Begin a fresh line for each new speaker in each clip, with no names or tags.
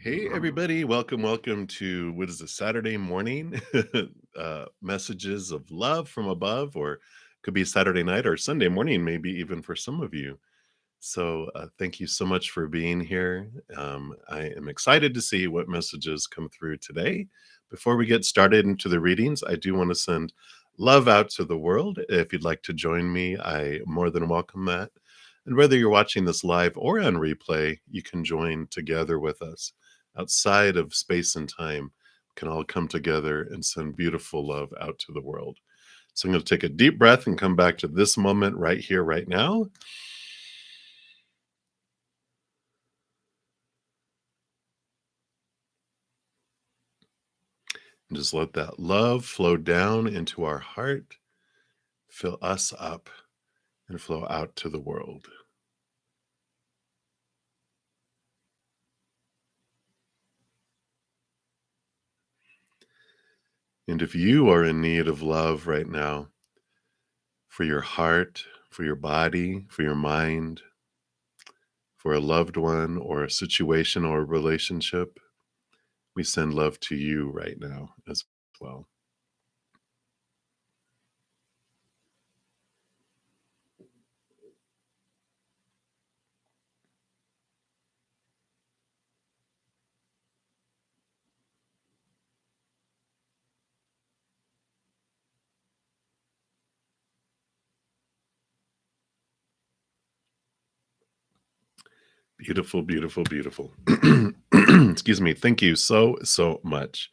Hey everybody, welcome to what is this Saturday morning messages of love from above, or could be Saturday night or Sunday morning, maybe even for some of you. So thank you so much for being here. I am excited to see what messages come through today. Before we get started into the readings, I do want to send love out to the world. If you'd like to join me, I more than welcome that. And whether you're watching this live or on replay, you can join together with us outside of space and time. We can all come together and send beautiful love out to the world. So I'm going to take a deep breath and come back to this moment right here, right now. And just let that love flow down into our heart, fill us up, and flow out to the world. And if you are in need of love right now, for your heart, for your body, for your mind, for a loved one or a situation or a relationship, we send love to you right now as well. Beautiful, beautiful, beautiful. Excuse me. Thank you so much.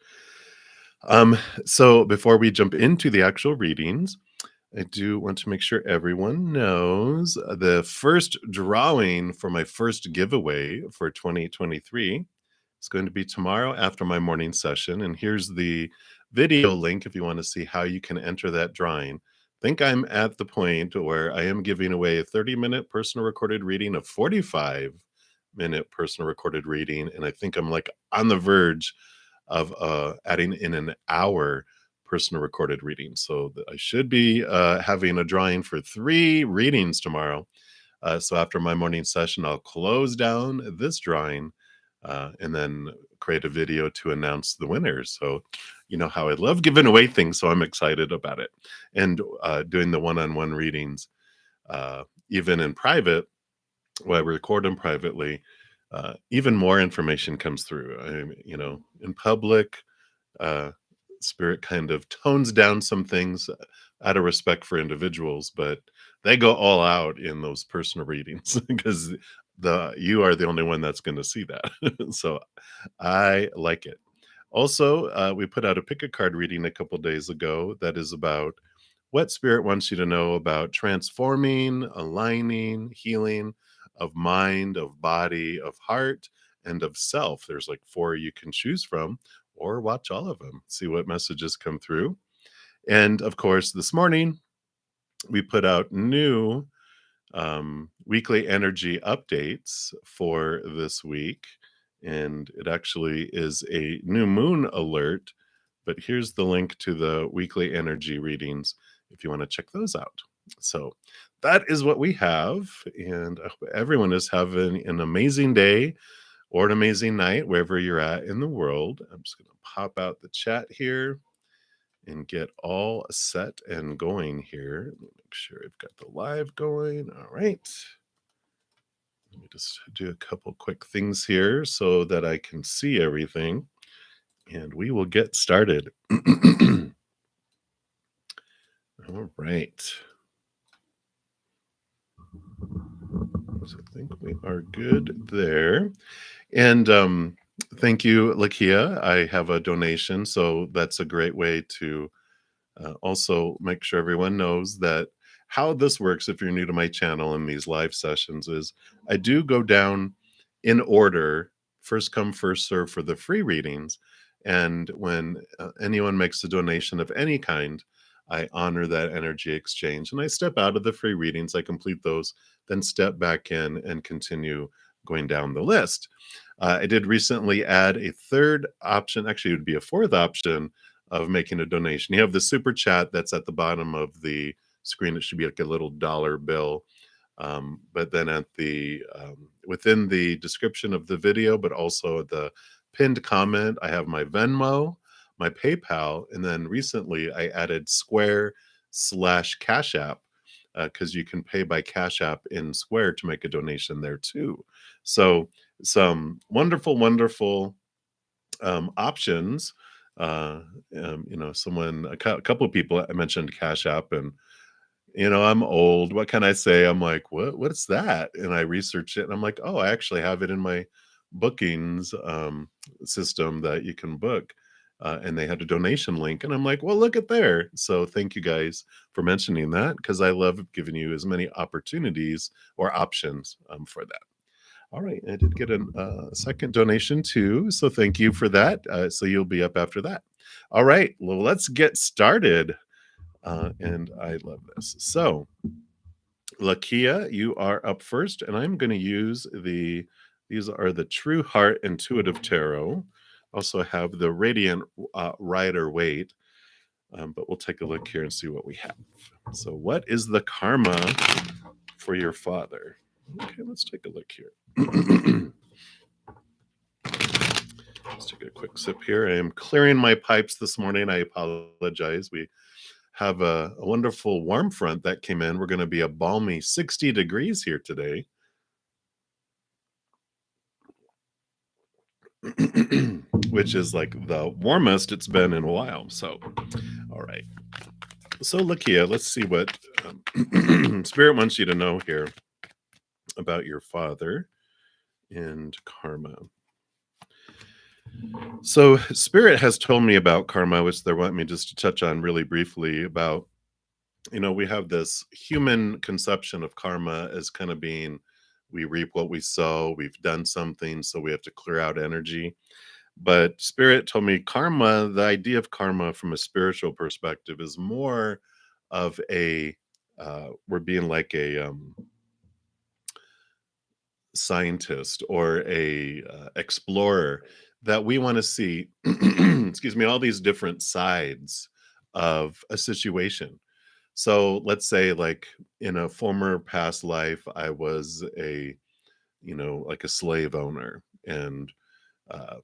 So before we jump into the actual readings, I do want to make sure everyone knows the first drawing for my first giveaway for 2023 is going to be tomorrow after my morning session. And here's the video link if you want to see how you can enter that drawing. I think I'm at the point where I am giving away a 30-minute personal recorded reading, a 45-minute personal recorded reading, and I think I'm like on the verge of adding in an hour personal recorded reading. So I should be having a drawing for 3 readings tomorrow. So after my morning session, I'll close down this drawing and then create a video to announce the winners. So you know how I love giving away things, so I'm excited about it. And doing the one-on-one readings, even in private, while I record them privately, even more information comes through. In public, uh, spirit kind of tones down some things out of respect for individuals, but they go all out in those personal readings because you are the only one that's going to see that. So I like it. Also, we put out a pick a card reading a couple days ago that is about what spirit wants you to know about transforming, aligning, healing of mind, of body, of heart, and of self. There's like 4 you can choose from, or watch all of them, see what messages come through. And of course, this morning we put out new weekly energy updates for this week. And it actually is a new moon alert. But here's the link to the weekly energy readings if you want to check those out. So that is what we have. And I hope everyone is having an amazing day or an amazing night, wherever you're at in the world. I'm just going to pop out the chat here and get all set and going here. Let me make sure I've got the live going. All right. Let me just do a couple quick things here so that I can see everything, and we will get started. All right. So I think we are good there. And thank you, Lakia. I have a donation, so that's a great way to also make sure everyone knows that how this works if you're new to my channel and these live sessions is I do go down in order, first come, first serve for the free readings. And when anyone makes a donation of any kind, I honor that energy exchange and I step out of the free readings, I complete those, then step back in and continue going down the list. I did recently add a third option, actually, it would be a fourth option of making a donation. You have the super chat that's at the bottom of the screen. It should be like a little dollar bill. But then at the within the description of the video, but also the pinned comment, I have my Venmo, my PayPal, and then recently I added Square/Cash App because you can pay by Cash App in Square to make a donation there too. So some wonderful, wonderful options. Uh, someone, a couple of people I mentioned Cash App, and I'm old. What can I say? I'm like, what's that? And I researched it and I'm like, oh, I actually have it in my bookings system that you can book. And they had a donation link. And I'm like, well, look at there. So thank you guys for mentioning that because I love giving you as many opportunities or options for that. All right. I did get a second donation too. So thank you for that. So you'll be up after that. All right. Well, let's get started. And I love this. So, Lakia, you are up first, and I'm going to use these are the True Heart Intuitive Tarot. Also have the Radiant Rider Waite, but we'll take a look here and see what we have. So, what is the karma for your father? Okay, let's take a look here. Let's take a quick sip here. I am clearing my pipes this morning. I apologize. We have a wonderful warm front that came in. We're going to be a balmy 60 degrees here today. Which is like the warmest it's been in a while. So, all right. So, Lakia, let's see what Spirit wants you to know here about your father and karma. So, Spirit has told me about karma, which they want me just to touch on really briefly about, we have this human conception of karma as kind of being we reap what we sow, we've done something, so we have to clear out energy. But Spirit told me karma, the idea of karma from a spiritual perspective is more of we're being like a scientist or a explorer that we want to see, excuse me, all these different sides of a situation. So let's say like in a former past life, I was like a slave owner and uh,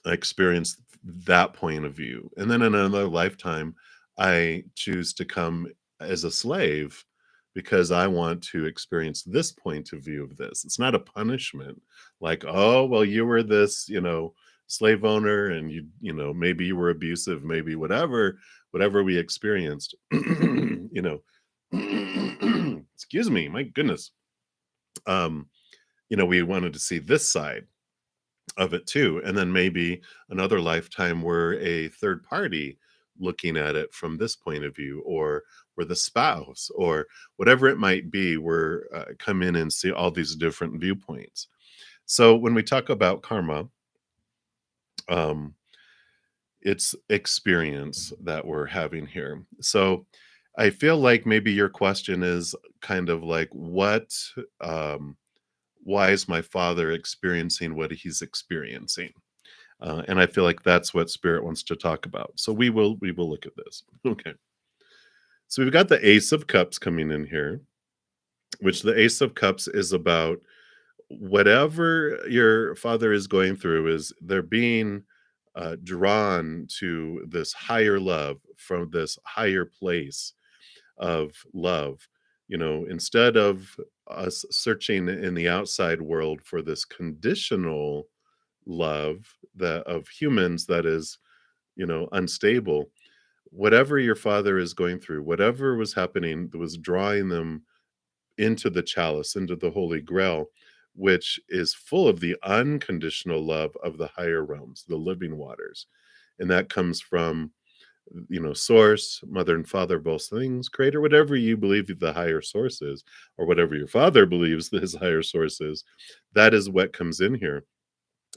I experienced that point of view. And then in another lifetime, I choose to come as a slave because I want to experience this point of view of this. It's not a punishment like, oh, well, you were this, slave owner and maybe you were abusive, maybe whatever we experienced, excuse me, my goodness. Um, we wanted to see this side of it too. And then maybe another lifetime we're a third party looking at it from this point of view, or we're the spouse, or whatever it might be. We're come in and see all these different viewpoints. So when we talk about karma, um, it's experience that we're having here. So I feel like maybe your question is kind of like, why is my father experiencing what he's experiencing? And I feel like that's what Spirit wants to talk about. So we will look at this. Okay. So we've got the Ace of Cups coming in here, which the Ace of Cups is about whatever your father is going through is they're being drawn to this higher love from this higher place of love. Instead of us searching in the outside world for this conditional love that of humans that is unstable, whatever your father is going through, whatever was happening that was drawing them into the chalice, into the holy grail, which is full of the unconditional love of the higher realms, the living waters. And that comes from source, mother and father, both things, creator, whatever you believe the higher source is, or whatever your father believes that his higher source is. That is what comes in here.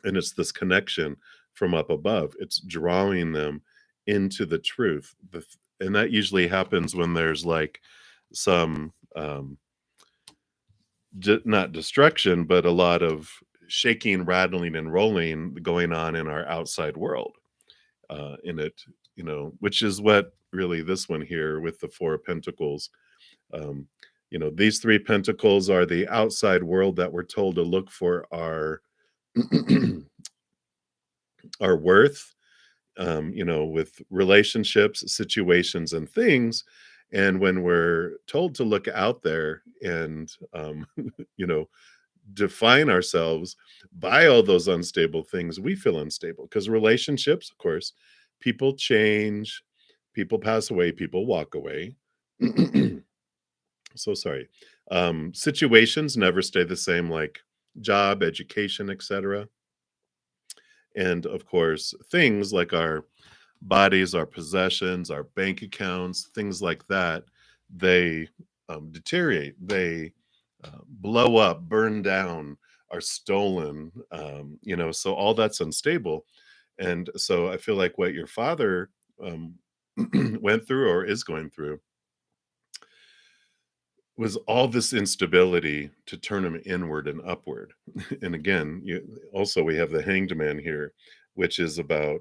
And it's this connection from up above. It's drawing them into the truth. And that usually happens when there's like some not destruction, but a lot of shaking, rattling, and rolling going on in our outside world. In it, which is what really this one here with the Four of Pentacles. These three pentacles are the outside world that we're told to look for our our worth, with relationships, situations, and things. And when we're told to look out there and, you know, define ourselves by all those unstable things, we feel unstable because relationships, of course, people change, people pass away, people walk away. So sorry. Situations never stay the same, like job, education, etc. And of course, things like our bodies, our possessions, our bank accounts, things like that, they deteriorate, they blow up, burn down, are stolen, so all that's unstable. And so I feel like what your father um, went through or is going through was all this instability to turn him inward and upward. And again, also we have the hanged man here, which is about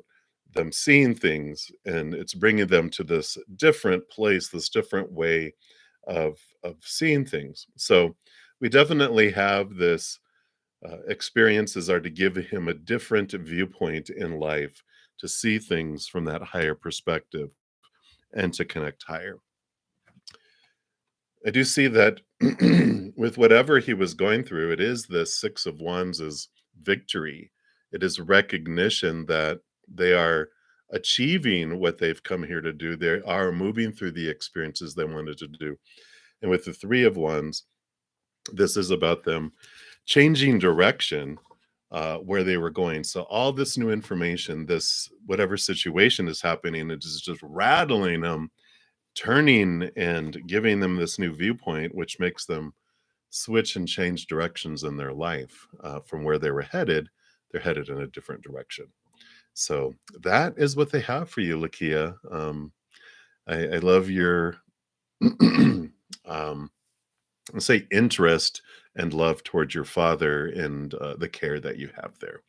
them seeing things, and it's bringing them to this different place, this different way of seeing things. So we definitely have this experiences are to give him a different viewpoint in life, to see things from that higher perspective and to connect higher. I do see that with whatever he was going through, it is the Six of Wands is victory. It is recognition that they are achieving what they've come here to do. They are moving through the experiences they wanted to do. And with the Three of Wands, this is about them changing direction where they were going. So all this new information, this whatever situation is happening, it is just rattling them, turning and giving them this new viewpoint, which makes them switch and change directions in their life from where they were headed. They're headed in a different direction. So that is what they have for you, Lakia. I love your, let's say, interest and love towards your father and the care that you have there.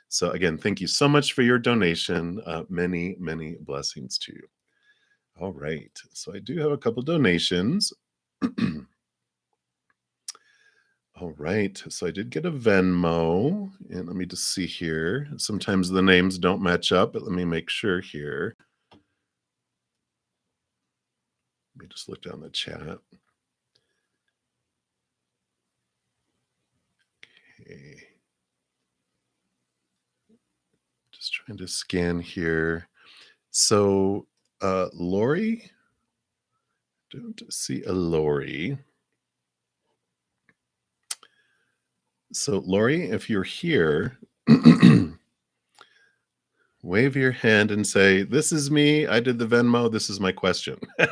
So again, thank you so much for your donation. Many, many blessings to you. All right. So I do have a couple donations. All right. So I did get a Venmo, and let me just see here. Sometimes the names don't match up, but let me make sure here. Let me just look down the chat. Okay. Just trying to scan here. So, Lori, don't see a Lori. So, Lori, if you're here, wave your hand and say, "This is me. I did the Venmo. This is my question." And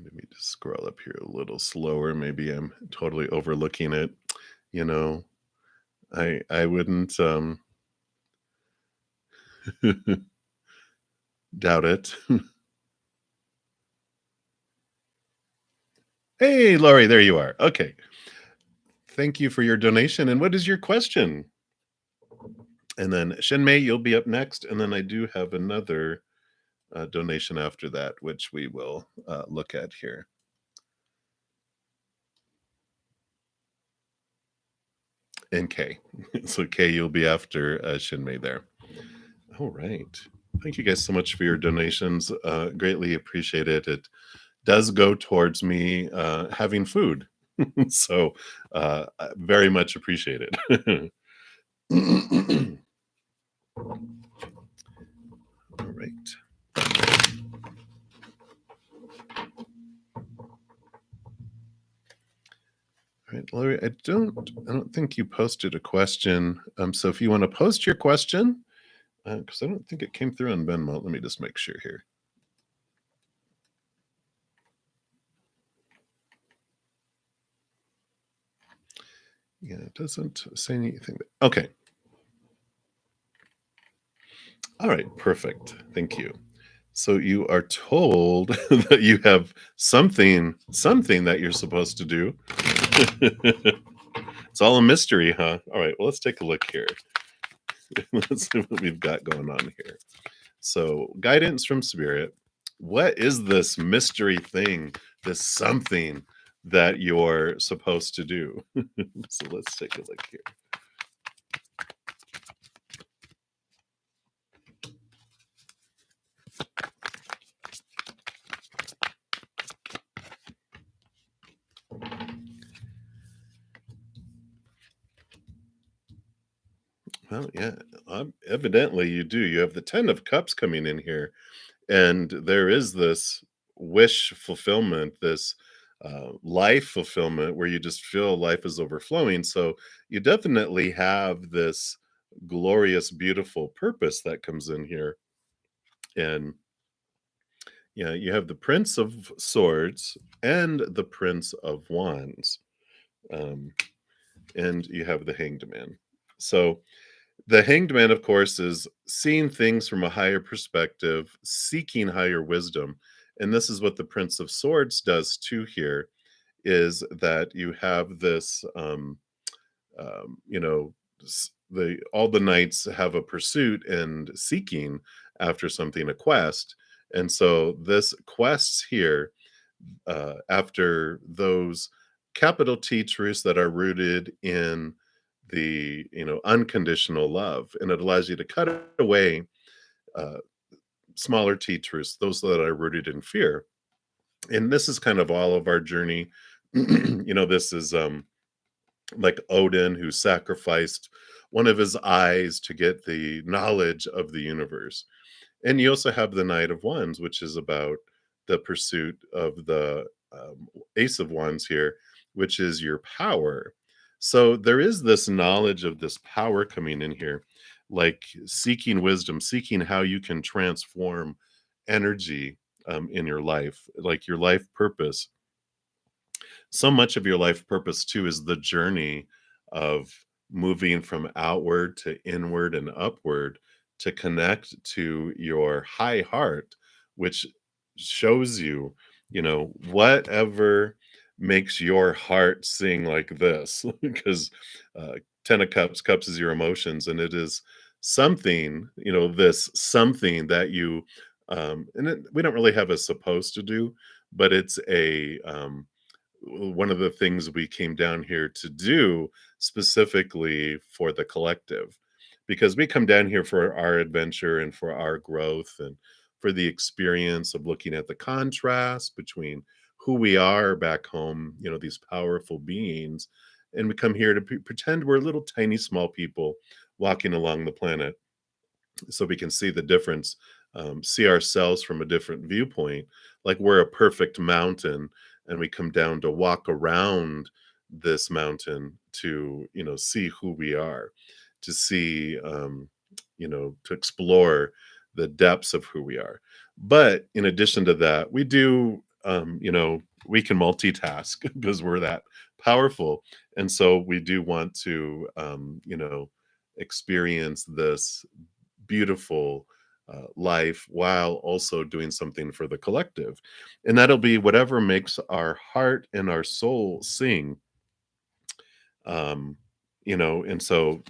let me just scroll up here a little slower. Maybe I'm totally overlooking it. I wouldn't doubt it. Hey, Laurie, there you are. Okay. Thank you for your donation. And what is your question? And then Shenmei, you'll be up next. And then I do have another donation after that, which we will look at here. And Kay. So Kay, you'll be after Shenmei there. All right. Thank you guys so much for your donations. Greatly appreciate it. It does go towards me having food. So very much appreciate it. All right. All right, Larry, I don't think you posted a question. So if you want to post your question, because I don't think it came through on Venmo. Let me just make sure here. Yeah, it doesn't say anything. Okay. All right, perfect. Thank you. So you are told that you have something that you're supposed to do. It's all a mystery, huh? All right, well, let's take a look here. Let's see what we've got going on here. So, guidance from Spirit. What is this mystery thing, this something that you're supposed to do. So let's take a look here. Well, yeah, evidently you do. You have the 10 of cups coming in here, and there is this wish fulfillment, this life fulfillment where you just feel life is overflowing. So you definitely have this glorious, beautiful purpose that comes in here. And yeah, you have the Prince of Swords and the Prince of Wands. Um, and you have the Hanged Man. So the Hanged Man, of course, is seeing things from a higher perspective, seeking higher wisdom. And this is what the Prince of Swords does too here, is that you have this, you know, the all the knights have a pursuit and seeking after something, a quest. And so this quests here, after those capital T truths that are rooted in the, unconditional love, and it allows you to cut away uh, smaller T truths, those that are rooted in fear. And this is kind of all of our journey. This is like Odin, who sacrificed one of his eyes to get the knowledge of the universe. And you also have the Knight of Wands, which is about the pursuit of the Ace of Wands here, which is your power. So there is this knowledge of this power coming in here, like seeking wisdom, seeking how you can transform energy in your life, like your life purpose. So much of your life purpose too is the journey of moving from outward to inward and upward to connect to your high heart, which shows you, whatever makes your heart sing like this. Because uh, 10 of cups is your emotions, and it is something, this something that you we don't really have a supposed to do, but it's a one of the things we came down here to do specifically for the collective, because we come down here for our adventure and for our growth and for the experience of looking at the contrast between who we are back home, these powerful beings, and we come here to pretend we're little tiny small people walking along the planet, so we can see the difference, see ourselves from a different viewpoint, like we're a perfect mountain, and we come down to walk around this mountain to, see who we are, to see, to explore the depths of who we are. But in addition to that, we do, we can multitask because we're that powerful. And so we do want to, experience this beautiful life while also doing something for the collective. And that'll be whatever makes our heart and our soul sing. um and so,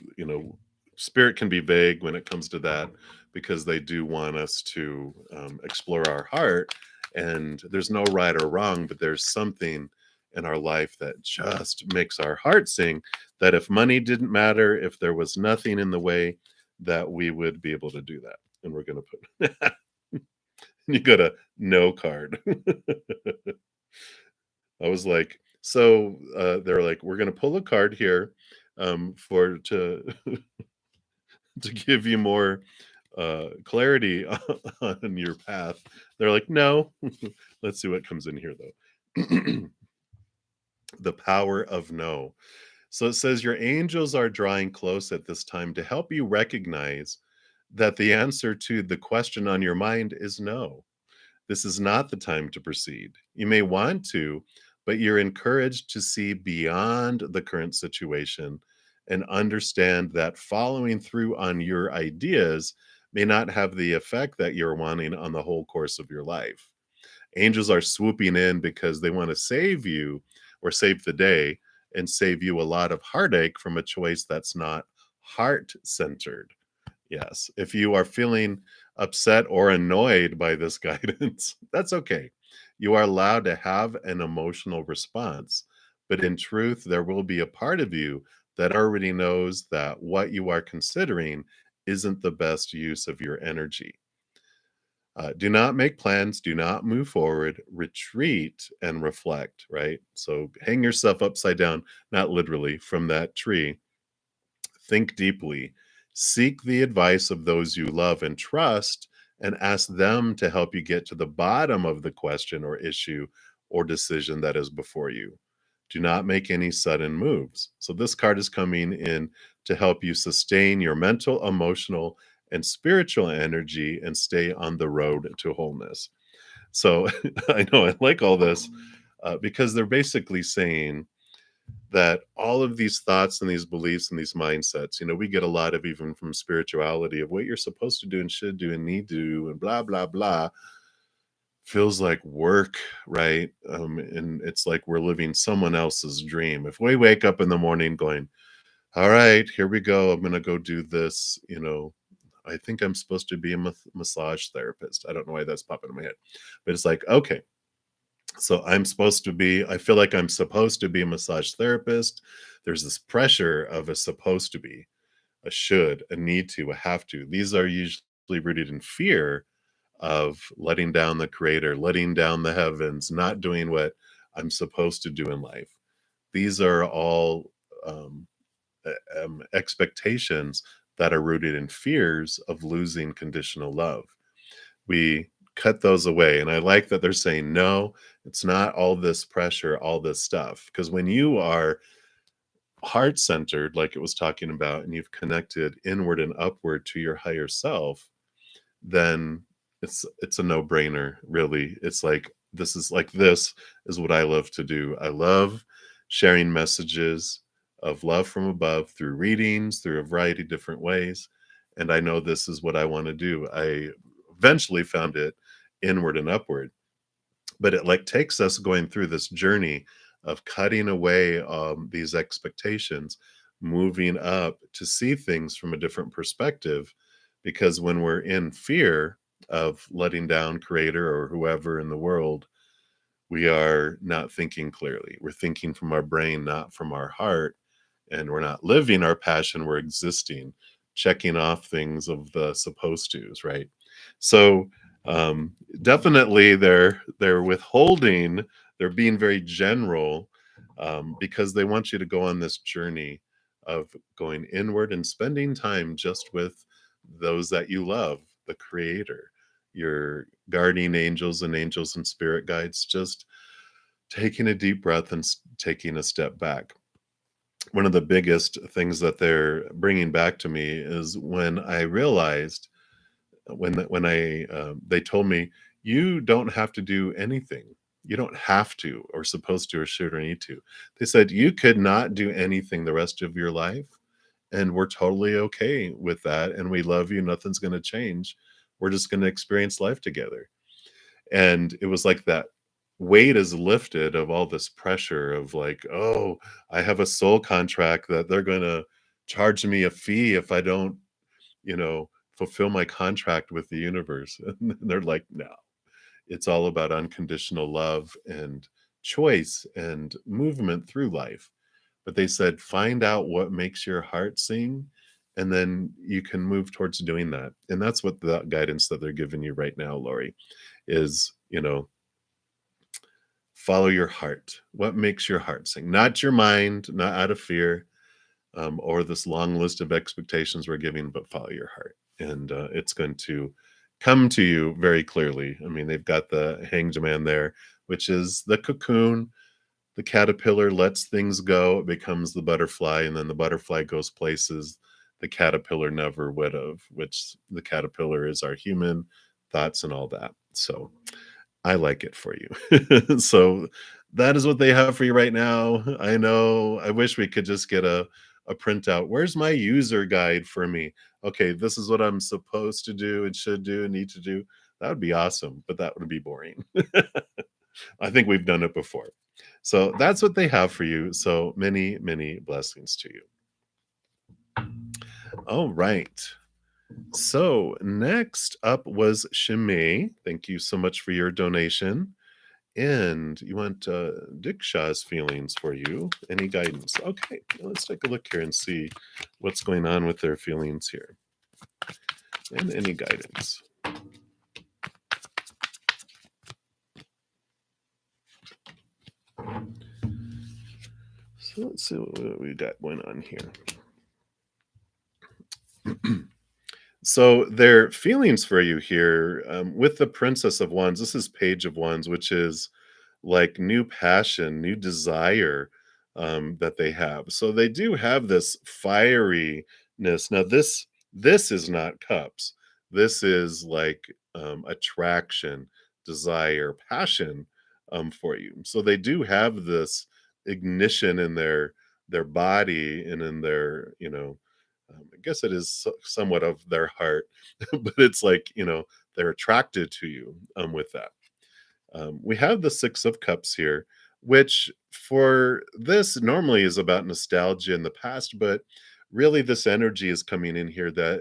spirit can be vague when it comes to that, because they do want us to explore our heart, and there's no right or wrong, but there's something in our life that just makes our heart sing, that if money didn't matter, if there was nothing in the way, that we would be able to do that. And we're going to put you got a no card. I was like, so they're like, we're gonna pull a card here, for to to give you more clarity on your path. They're like, no. Let's see what comes in here though. The power of no. So it says your angels are drawing close at this time to help you recognize that the answer to the question on your mind is no. This is not the time to proceed. You may want to, but you're encouraged to see beyond the current situation and understand that following through on your ideas may not have the effect that you're wanting on the whole course of your life. Angels are swooping in because they want to save you, or save the day, and save you a lot of heartache from a choice that's not heart centered. Yes. If you are feeling upset or annoyed by this guidance, that's okay. You are allowed to have an emotional response, but in truth, there will be a part of you that already knows that what you are considering isn't the best use of your energy. Do not make plans, do not move forward, retreat and reflect, right? So hang yourself upside down, not literally, from that tree. Think deeply, seek the advice of those you love and trust, and ask them to help you get to the bottom of the question or issue or decision that is before you. Do not make any sudden moves. So, this card is coming in to help you sustain your mental, emotional, and spiritual energy and stay on the road to wholeness. So, I know I like all this because they're basically saying, that all of these thoughts and these beliefs and these mindsets, we get a lot of even from spirituality of what you're supposed to do and should do and need to do and blah, blah, blah, feels like work, right? And it's like we're living someone else's dream. If we wake up in the morning going, all right, here we go, I'm going to go do this, I think I'm supposed to be a massage therapist. I don't know why that's popping in my head, but it's like, okay, so I feel like I'm supposed to be a massage therapist. There's this pressure of a supposed to be, a should, a need to, a have to. These are usually rooted in fear of letting down the creator, letting down the heavens, not doing what I'm supposed to do in life. These are all expectations that are rooted in fears of losing conditional love. We cut those away. And I like that they're saying, no, it's not all this pressure, all this stuff. Because when you are heart centered, like it was talking about, and you've connected inward and upward to your higher self, then it's a no-brainer, really. It's like this is what I love to do. I love sharing messages of love from above through readings, through a variety of different ways. And I know this is what I want to do. I eventually found it inward and upward, but it like takes us going through this journey of cutting away these expectations, moving up to see things from a different perspective. Because when we're in fear of letting down creator or whoever in the world, we are not thinking clearly. We're thinking from our brain, not from our heart. And we're not living our passion, we're existing, checking off things of the supposed to's, right? So definitely they're withholding, they're being very general, because they want you to go on this journey of going inward and spending time just with those that you love, the creator, your guardian angels and spirit guides, just taking a deep breath and taking a step back. One of the biggest things that they're bringing back to me is when I realized when I they told me, you don't have to do anything. You don't have to, or supposed to, or should, or need to. They said you could not do anything the rest of your life, and we're totally okay with that. And we love you. Nothing's going to change. We're just going to experience life together. And it was like that weight is lifted of all this pressure of like, oh, I have a soul contract that they're going to charge me a fee if I don't, fulfill my contract with the universe. And they're like, no, it's all about unconditional love and choice and movement through life. But they said, find out what makes your heart sing, and then you can move towards doing that. And that's what the guidance that they're giving you right now, Lori, is, follow your heart. What makes your heart sing? Not your mind, not out of fear, or this long list of expectations we're giving, but follow your heart. And it's going to come to you very clearly. I mean, they've got the hanged man there, which is the cocoon. The caterpillar lets things go, it becomes the butterfly, and then the butterfly goes places the caterpillar never would have, which the caterpillar is our human thoughts and all that. So I like it for you. So that is what they have for you right now. I know. I wish we could just get a printout. Where's my user guide for me? Okay, this is what I'm supposed to do and should do and need to do. That would be awesome, but that would be boring. I think we've done it before. So that's what they have for you. So many, many blessings to you. All right. So next up was Shimei. Thank you so much for your donation. And you want Diksha's feelings for you. Any guidance? Okay, let's take a look here and see what's going on with their feelings here. And any guidance. So let's see what we got going on here. So their feelings for you here, with the Princess of Wands, this is Page of Wands, which is like new passion, new desire that they have. So they do have this fieriness. Now this is not cups. This is like attraction, desire, passion for you. So they do have this ignition in their body and in their, I guess it is somewhat of their heart, but it's like, they're attracted to you with that. We have the Six of Cups here, which for this normally is about nostalgia in the past, but really this energy is coming in here that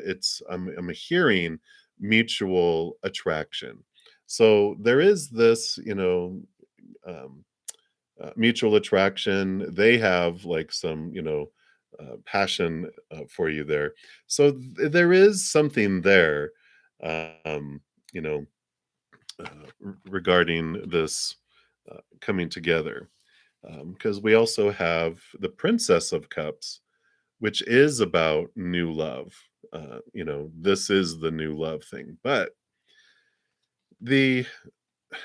I'm hearing mutual attraction. So there is this, um, mutual attraction. They have like some, passion for you there. So there is something there, um, you know, regarding this coming together. Because we also have the Princess of Cups, which is about new love. This is the new love thing. But the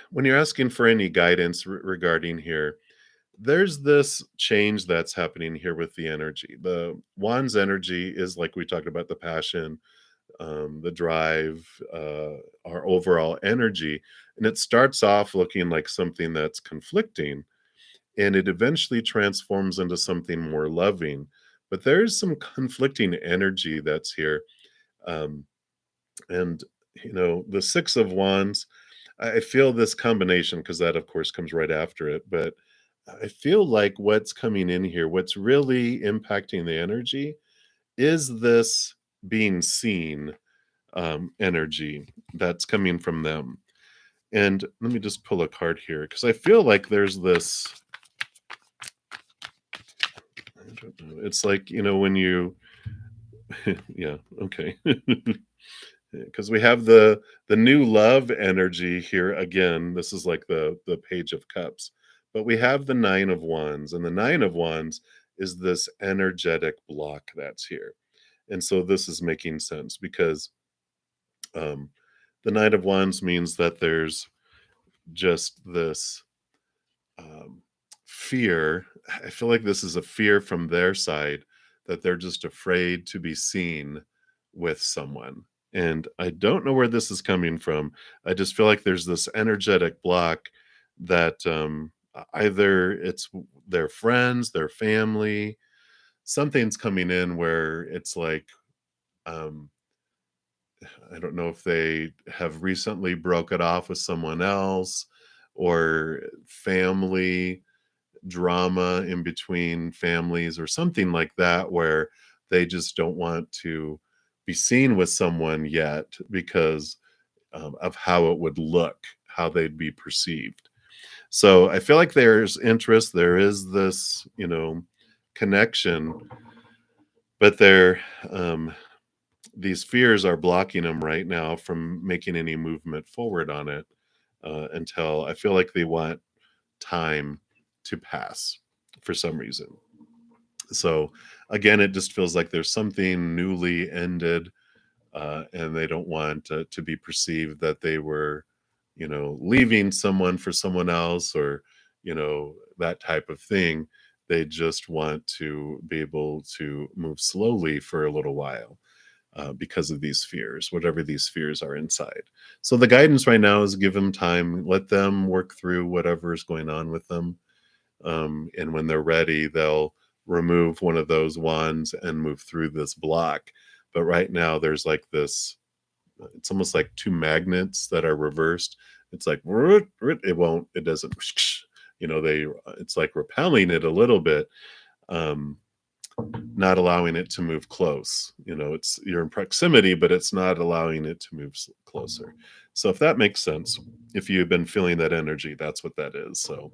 when you're asking for any guidance regarding here, there's this change that's happening here with the energy. The Wands energy is like we talked about the passion, the drive, our overall energy. And it starts off looking like something that's conflicting, and it eventually transforms into something more loving. But there's some conflicting energy that's here. Um, and, the Six of Wands, I feel this combination because that, of course, comes right after it. But I feel like what's coming in here, what's really impacting the energy is this being seen energy that's coming from them. And let me just pull a card here because I feel like there's this. I don't know. It's like, when you, yeah, okay. Because we have the new love energy here again. This is like the Page of Cups, but we have the Nine of Wands, and the Nine of Wands is this energetic block that's here. And so this is making sense because um, the Knight of Wands means that there's just this um, fear. I feel like this is a fear from their side that they're just afraid to be seen with someone. And I don't know where this is coming from. I just feel like there's this energetic block that either it's their friends, their family, something's coming in where it's like, um, I don't know if they have recently broke it off with someone else or family drama in between families or something like that, where they just don't want to be seen with someone yet because of how it would look, how they'd be perceived. So I feel like there's interest, there is this, connection, but um, these fears are blocking them right now from making any movement forward on it until I feel like they want time to pass for some reason. So again, it just feels like there's something newly ended, and they don't want to be perceived that they were, leaving someone for someone else or, that type of thing. They just want to be able to move slowly for a little while because of these fears, whatever these fears are inside. So the guidance right now is give them time, let them work through whatever is going on with them. And when they're ready, they'll remove one of those wands and move through this block. But right now, there's like this, it's almost like two magnets that are reversed. It's like, it doesn't, it's like repelling it a little bit. Um, not allowing it to move close. It's you're in proximity, but it's not allowing it to move closer. So if that makes sense, if you've been feeling that energy, that's what that is. So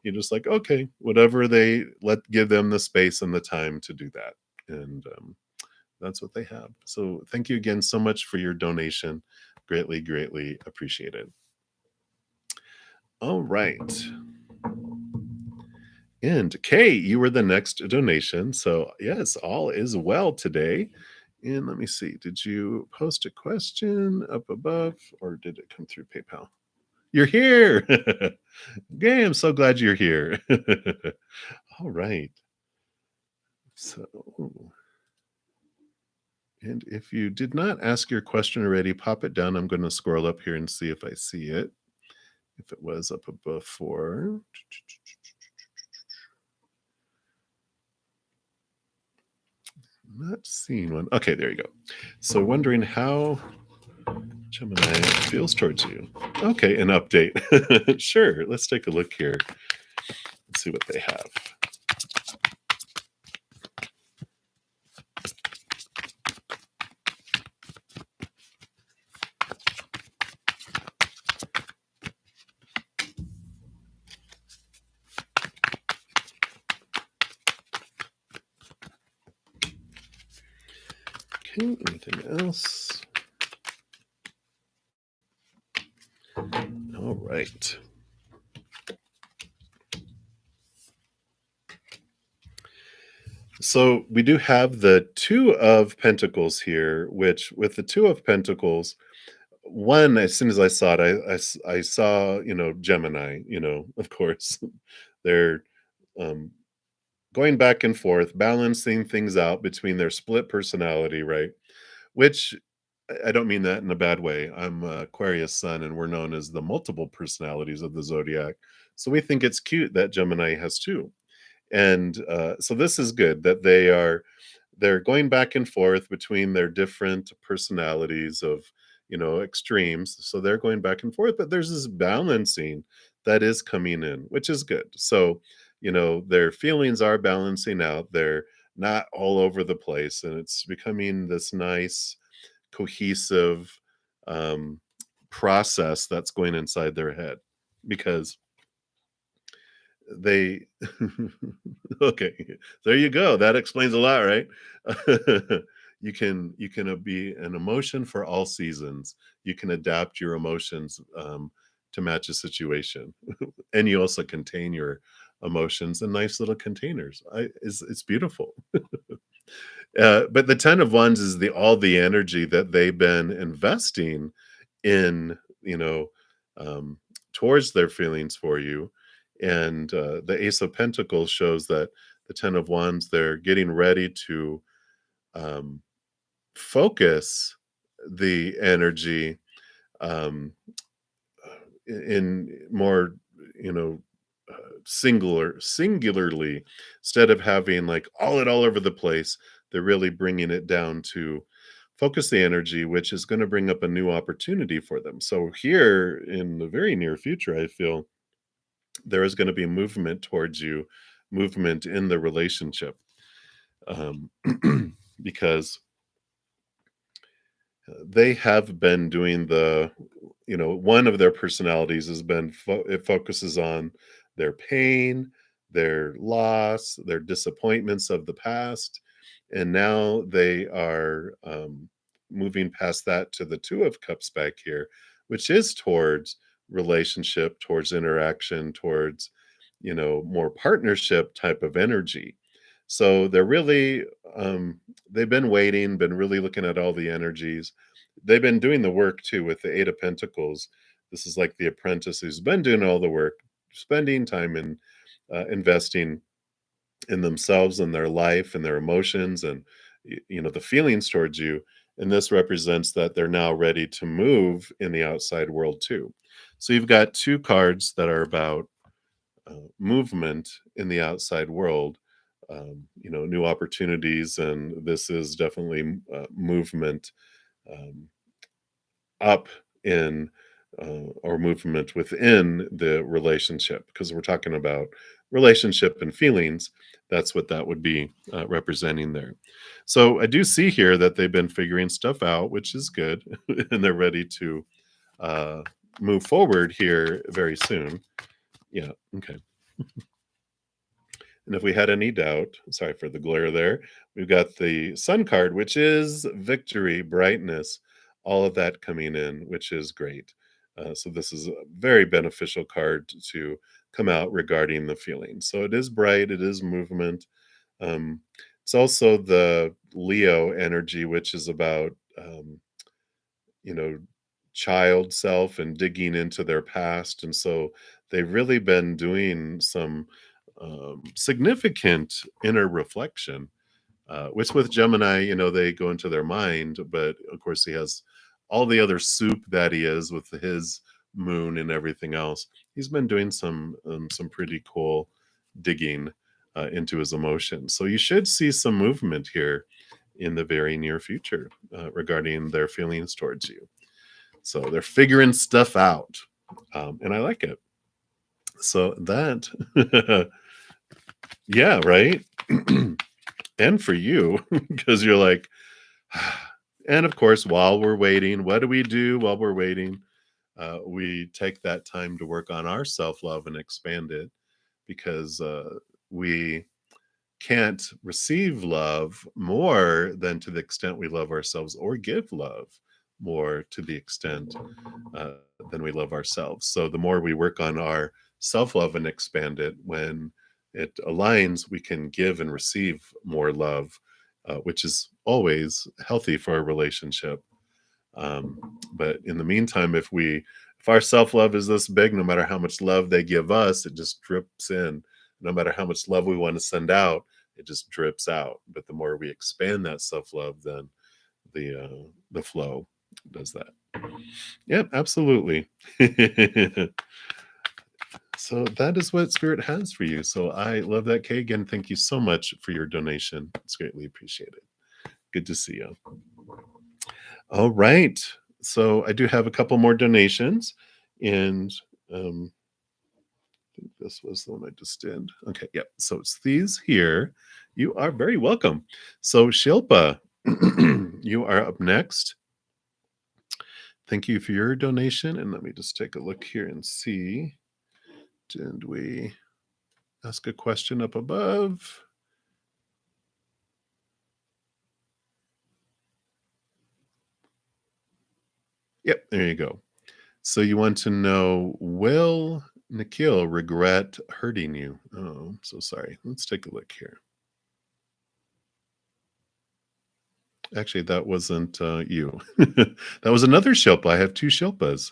you're just like, okay, whatever they give them the space and the time to do that. And that's what they have. So thank you again so much for your donation. Greatly, greatly appreciated. All right. And Kay, you were the next donation. So yes, all is well today. And let me see, did you post a question up above or did it come through PayPal? You're here. Yay, I'm so glad you're here. All right. So, and if you did not ask your question already, pop it down. I'm going to scroll up here and see if I see it. If it was up above before. Not seeing one. Okay, there you go. So wondering how Gemini feels towards you. Okay, an update. Sure, let's take a look here. Let's see what they have. Okay, anything else? All right. So we do have the Two of Pentacles here, which with the Two of Pentacles, one, as soon as I saw it, I saw, Gemini, of course. They're um, going back and forth, balancing things out between their split personality, right? Which I don't mean that in a bad way. I'm Aquarius sun, and we're known as the multiple personalities of the zodiac. So we think it's cute that Gemini has two. And so this is good that they're going back and forth between their different personalities of extremes. So they're going back and forth, but there's this balancing that is coming in, which is good. So their feelings are balancing out. They're not all over the place, and it's becoming this nice cohesive um, process that's going inside their head because they okay, there you go, that explains a lot, right? You can be an emotion for all seasons. You can adapt your emotions to match a situation. And you also contain your emotions in nice little containers. It's beautiful. But the 10 of wands is the all the energy that they've been investing in, um, towards their feelings for you. And the Ace of Pentacles shows that the 10 of wands, they're getting ready to um, focus the energy um, in more, you know, singularly, instead of having like all over the place. They're really bringing it down to focus the energy, which is going to bring up a new opportunity for them. So here in the very near future, I feel there is going to be movement towards you, movement in the relationship, um, because they have been doing one of their personalities has been it focuses on their pain, their loss, their disappointments of the past, and now they are moving past that to the Two of Cups back here, which is towards relationship, towards interaction, towards more partnership type of energy. So they're really they've been waiting, been really looking at all the energies. They've been doing the work too with the Eight of Pentacles. This is like the apprentice who's been doing all the work, spending time in investing in themselves and their life and their emotions and the feelings towards you. And this represents that they're now ready to move in the outside world too. So you've got two cards that are about movement in the outside world, new opportunities, and this is definitely movement um, up in or movement within the relationship, because we're talking about relationship and feelings. That's what that would be representing there. So I do see here that they've been figuring stuff out, which is good, and they're ready to uh, move forward here very soon. Yeah. Okay. And if we had any doubt, sorry for the glare there, we've got the sun card, which is victory, brightness, all of that coming in, which is great. So this is a very beneficial card to come out regarding the feelings. So it is bright, it is movement. Um, it's also the Leo energy, which is about you know, child self and digging into their past. And so they've really been doing some significant inner reflection, which with Gemini, they go into their mind, but of course he has all the other soup that he is with his moon and everything else. He's been doing some pretty cool digging into his emotions. So you should see some movement here in the very near future regarding their feelings towards you. So they're figuring stuff out, and I like it. So that, yeah, right. And for you, because you're like, and of course, while we're waiting, what do we do while we're waiting? We take that time to work on our self love and expand it, because we can't receive love more than to the extent we love ourselves, or give love more to the extent uh, than we love ourselves. So the more we work on our self love and expand it, when it aligns, we can give and receive more love, which is always healthy for a relationship. But in the meantime, if our self love is this big, no matter how much love they give us, it just drips in. No matter how much love we want to send out, it just drips out. But the more we expand that self love, then the flow does that. Yep, absolutely. So that is what Spirit has for you. So I love that, Kay. Again, thank you so much for your donation. It's greatly appreciated. Good to see you. All right. So I do have a couple more donations, and I think this was the one I just did. Okay, yeah. So it's these here. You are very welcome. So Shilpa, you are up next. Thank you for your donation. And let me just take a look here and see. Did we ask a question up above? Yep, there you go. So you want to know, will Nikhil regret hurting you? Oh, I'm so sorry. Let's take a look here. Actually, that wasn't you. That was another Shilpa. I have two Shilpas.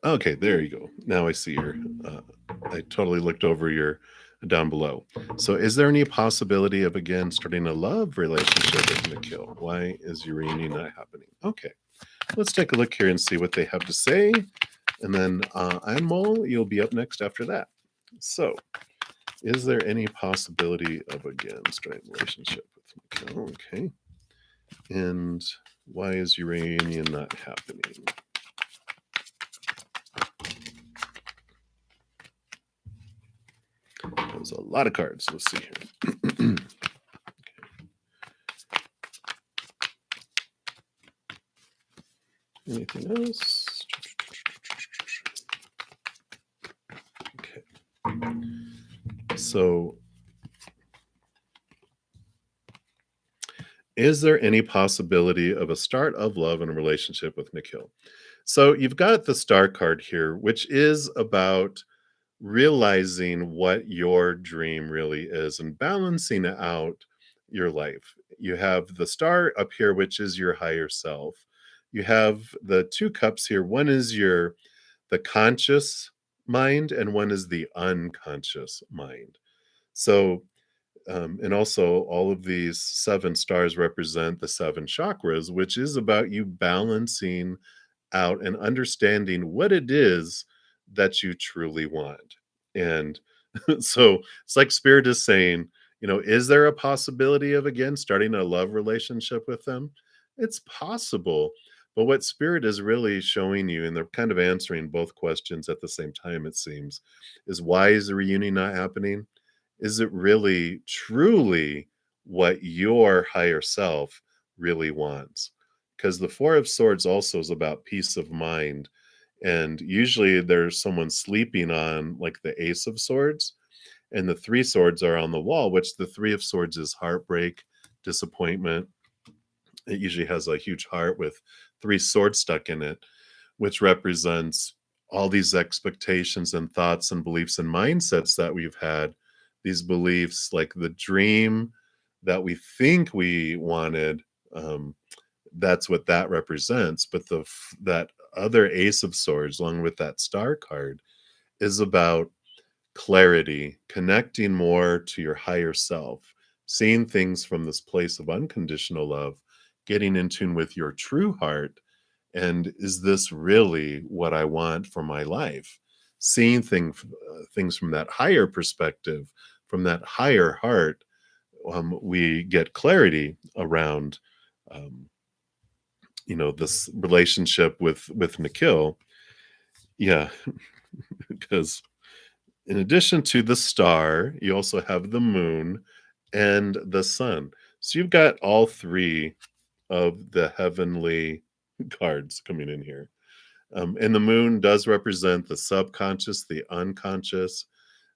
Okay, there you go. Now I see your. I totally looked over your down below. So, is there any possibility of again starting a love relationship with Nikhil? Why is your reunion not happening? Okay, let's take a look here and see what they have to say, and then Anmol, you'll be up next after that. So, is there any possibility of again starting a relationship with Nikhil? Okay, and why is your reunion not happening? That was a lot of cards. Let's see here. Anything else? Okay. So, is there any possibility of a start of love in a relationship with Nikhil? So, you've got the star card here, which is about realizing what your dream really is and balancing out your life. You have the star up here, which is your higher self. You have the two cups here. One is the conscious mind, and one is the unconscious mind. So, and also all of these seven stars represent the seven chakras, which is about you balancing out and understanding what it is that you truly want. And so it's like Spirit is saying, Is there a possibility of again starting a love relationship with them? It's possible. But what spirit is really showing you, and they're kind of answering both questions at the same time, it seems, is why is the reunion not happening? Is it really truly what your higher self really wants? Because the Four of Swords also is about peace of mind. And usually there's someone sleeping on like the Ace of Swords, and the Three Swords are on the wall, which the Three of Swords is heartbreak, disappointment. It usually has a huge heart with three swords stuck in it, which represents all these expectations and thoughts and beliefs and mindsets that we've had. These beliefs, like the dream that we think we wanted, um, that's what that represents. But that other Ace of Swords, along with that Star card, is about clarity, connecting more to your higher self, seeing things from this place of unconditional love, getting in tune with your true heart. And is this really what I want for my life? Seeing things from that higher perspective, from that higher heart, we get clarity around, um, this relationship with Nikhil. Yeah, because in addition to the star, you also have the moon and the sun. So you've got all three of the heavenly cards coming in here. And the moon does represent the subconscious, the unconscious,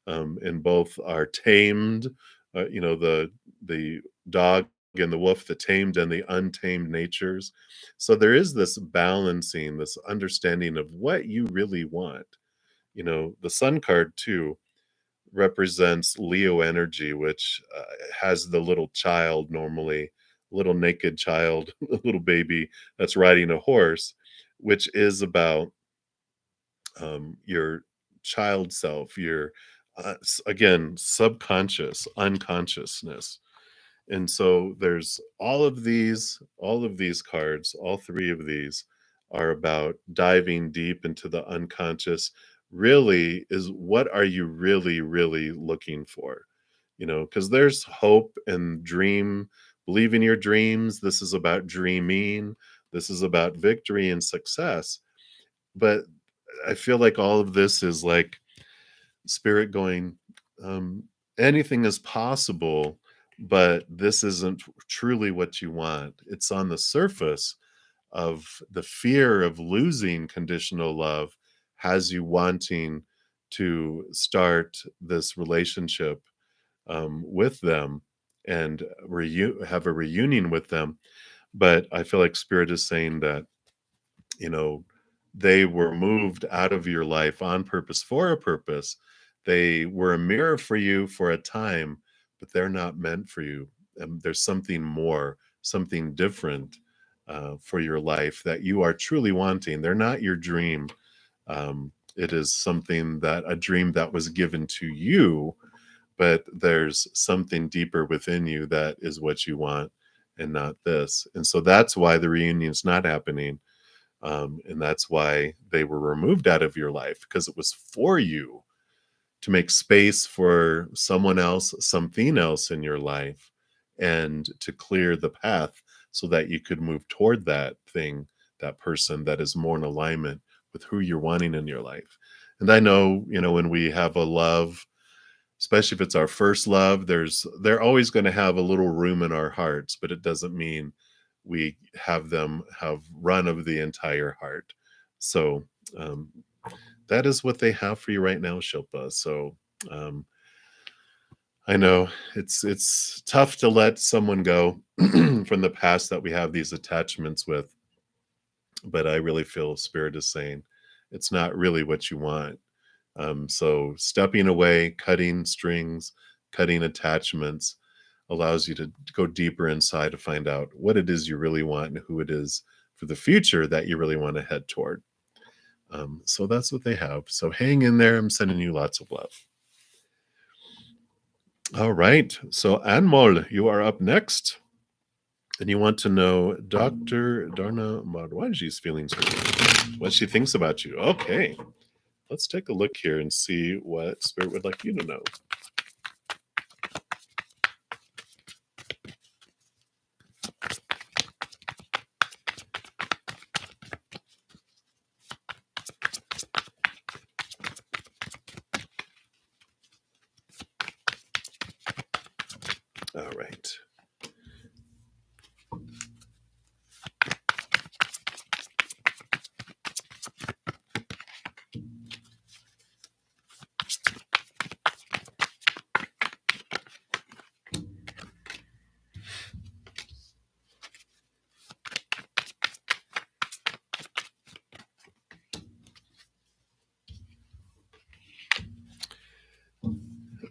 and both are tamed. The dog and the wolf, the tamed and the untamed natures. So there is this balancing, this understanding of what you really want. The sun card too represents Leo energy, which has the little child normally, little naked child, a little baby that's riding a horse, which is about your child self, your again subconscious, unconsciousness. And so there's all of these cards, all three of these are about diving deep into the unconscious. Really, is what are you really, really looking for? Because there's hope and dream, believe in your dreams. This is about dreaming. This is about victory and success. But I feel like all of this is like spirit going, um, anything is possible, but this isn't truly what you want. It's on the surface of the fear of losing conditional love has you wanting to start this relationship with them and have a reunion with them. But I feel like spirit is saying that you know they were moved out of your life on purpose for a purpose. They were a mirror for you for a time, but they're not meant for you. There's something more, something different for your life that you are truly wanting. They're not your dream. It is something that a dream that was given to you, but there's something deeper within you that is what you want and not this. And so that's why the reunion's not happening. And that's why they were removed out of your life, because it was for you to make space for someone else, something else in your life, and to clear the path so that you could move toward that thing, that person that is more in alignment with who you're wanting in your life. And I know, when we have a love, especially if it's our first love, they're always going to have a little room in our hearts, but it doesn't mean we have them have run of the entire heart. So um, that is what they have for you right now, Shilpa. So um, I know it's tough to let someone go from the past that we have these attachments with, but I really feel Spirit is saying it's not really what you want. So stepping away, cutting strings, cutting attachments allows you to go deeper inside to find out what it is you really want and who it is for the future that you really want to head toward. So that's what they have. So hang in there. I'm sending you lots of love. All right. So Anmol, you are up next. And you want to know Dr. Darna Marwaji's feelings, what she thinks about you. Okay. Let's take a look here and see what Spirit would like you to know. All right.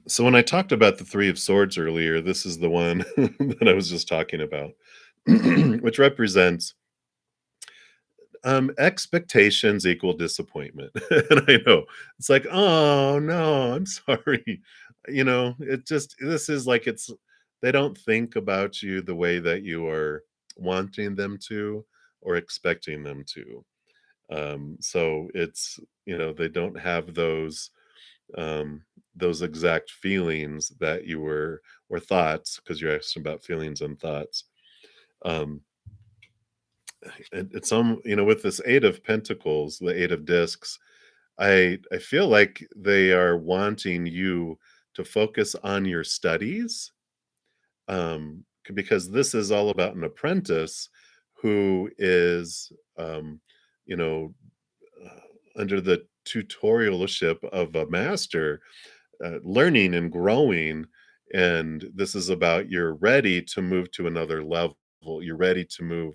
So when I talked about the Three of Swords earlier, this is the one that I was just talking about, which represents expectations equal disappointment. And I know it's like, oh no, I'm sorry. It just this is like they don't think about you the way that you are wanting them to or expecting them to. So it's they don't have those exact feelings that you were or thoughts, because you're asking about feelings and thoughts. Um, it's with this Eight of Pentacles, the Eight of Discs. I feel like they are wanting you to focus on your studies, because this is all about an apprentice who is, you know, under the tutorialship of a master, learning and growing. And this is about you're ready to move to another level. You're ready to move,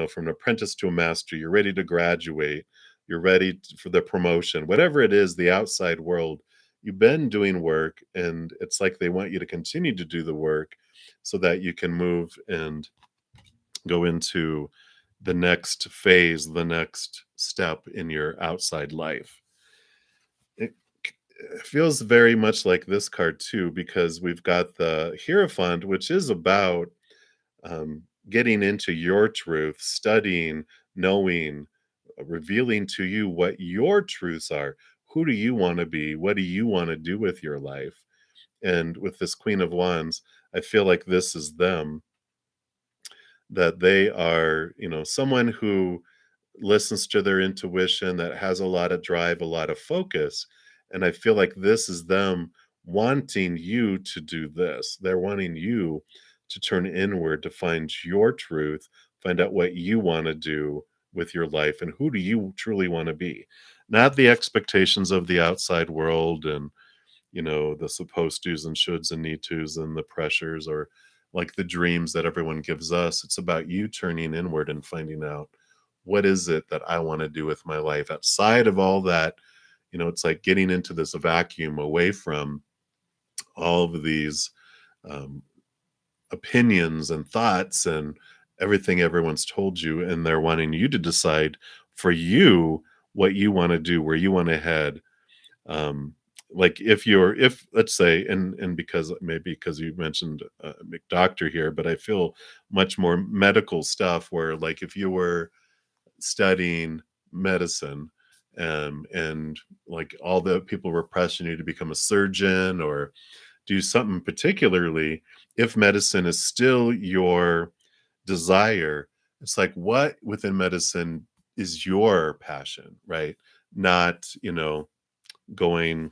from an apprentice to a master. You're ready to graduate. You're ready for the promotion, whatever it is, the outside world. You've been doing work, and it's like they want you to continue to do the work so that you can move and go into the next phase, the next step in your outside life. It feels very much like this card too, because we've got the Hierophant, which is about getting into your truth, studying, knowing, revealing to you what your truths are. Who do you want to be? What do you want to do with your life? And with this Queen of Wands, I feel like this is them, that they are, someone who listens to their intuition, that has a lot of drive, a lot of focus. And I feel like this is them wanting you to do this. They're wanting you to turn inward, to find your truth, find out what you want to do with your life and who do you truly want to be. Not the expectations of the outside world and the supposed tos and shoulds and need tos and the pressures, or like the dreams that everyone gives us. It's about you turning inward and finding out, what is it that I want to do with my life outside of all that. It's like getting into this vacuum away from all of these um, opinions and thoughts and everything everyone's told you, and they're wanting you to decide for you what you want to do, where you want to head. Like if let's say, and because maybe because you mentioned McDoctor here, but I feel much more medical stuff, where like if you were studying medicine, and like all the people were pressing you to become a surgeon or do something particularly, if medicine is still your desire, it's like what within medicine is your passion, right? Not going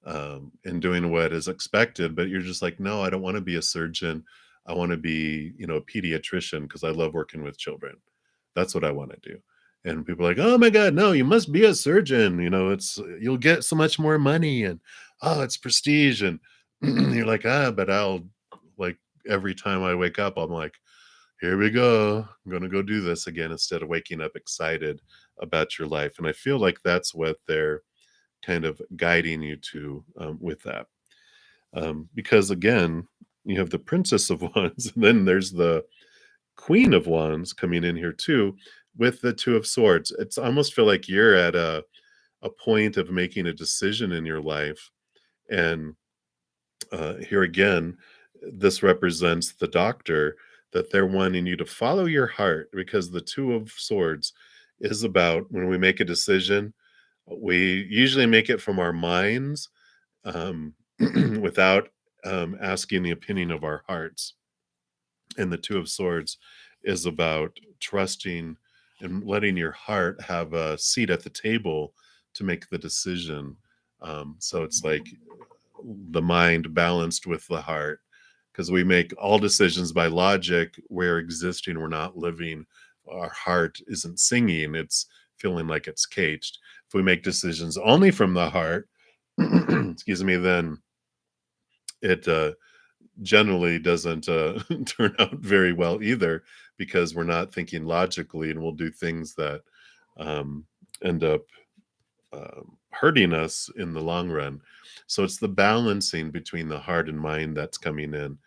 and doing what is expected, but you're just like, no, I don't want to be a surgeon. I want to be, a pediatrician because I love working with children. That's what I want to do. And people are like, oh my God, no, you must be a surgeon. It's you'll get so much more money, and oh, it's prestige. And you're like, but I'll like every time I wake up, I'm like, here we go. I'm gonna go do this again, instead of waking up excited about your life. And I feel like that's what they're kind of guiding you to, with that. Because again, you have the Princess of Wands, and then there's the Queen of Wands coming in here too, with the Two of Swords. It's almost feel like you're at a point of making a decision in your life. And here again, this represents the Doctor, that they're wanting you to follow your heart, because the Two of Swords is about when we make a decision, we usually make it from our minds, um, without asking the opinion of our hearts. And the Two of Swords is about trusting and letting your heart have a seat at the table to make the decision. So it's like the mind balanced with the heart, because we make all decisions by logic. We're existing, we're not living. Our heart isn't singing, it's feeling like it's caged. If we make decisions only from the heart, excuse me, then it generally doesn't turn out very well either, because we're not thinking logically, and we'll do things that um, end up hurting us in the long run. So it's the balancing between the heart and mind that's coming in.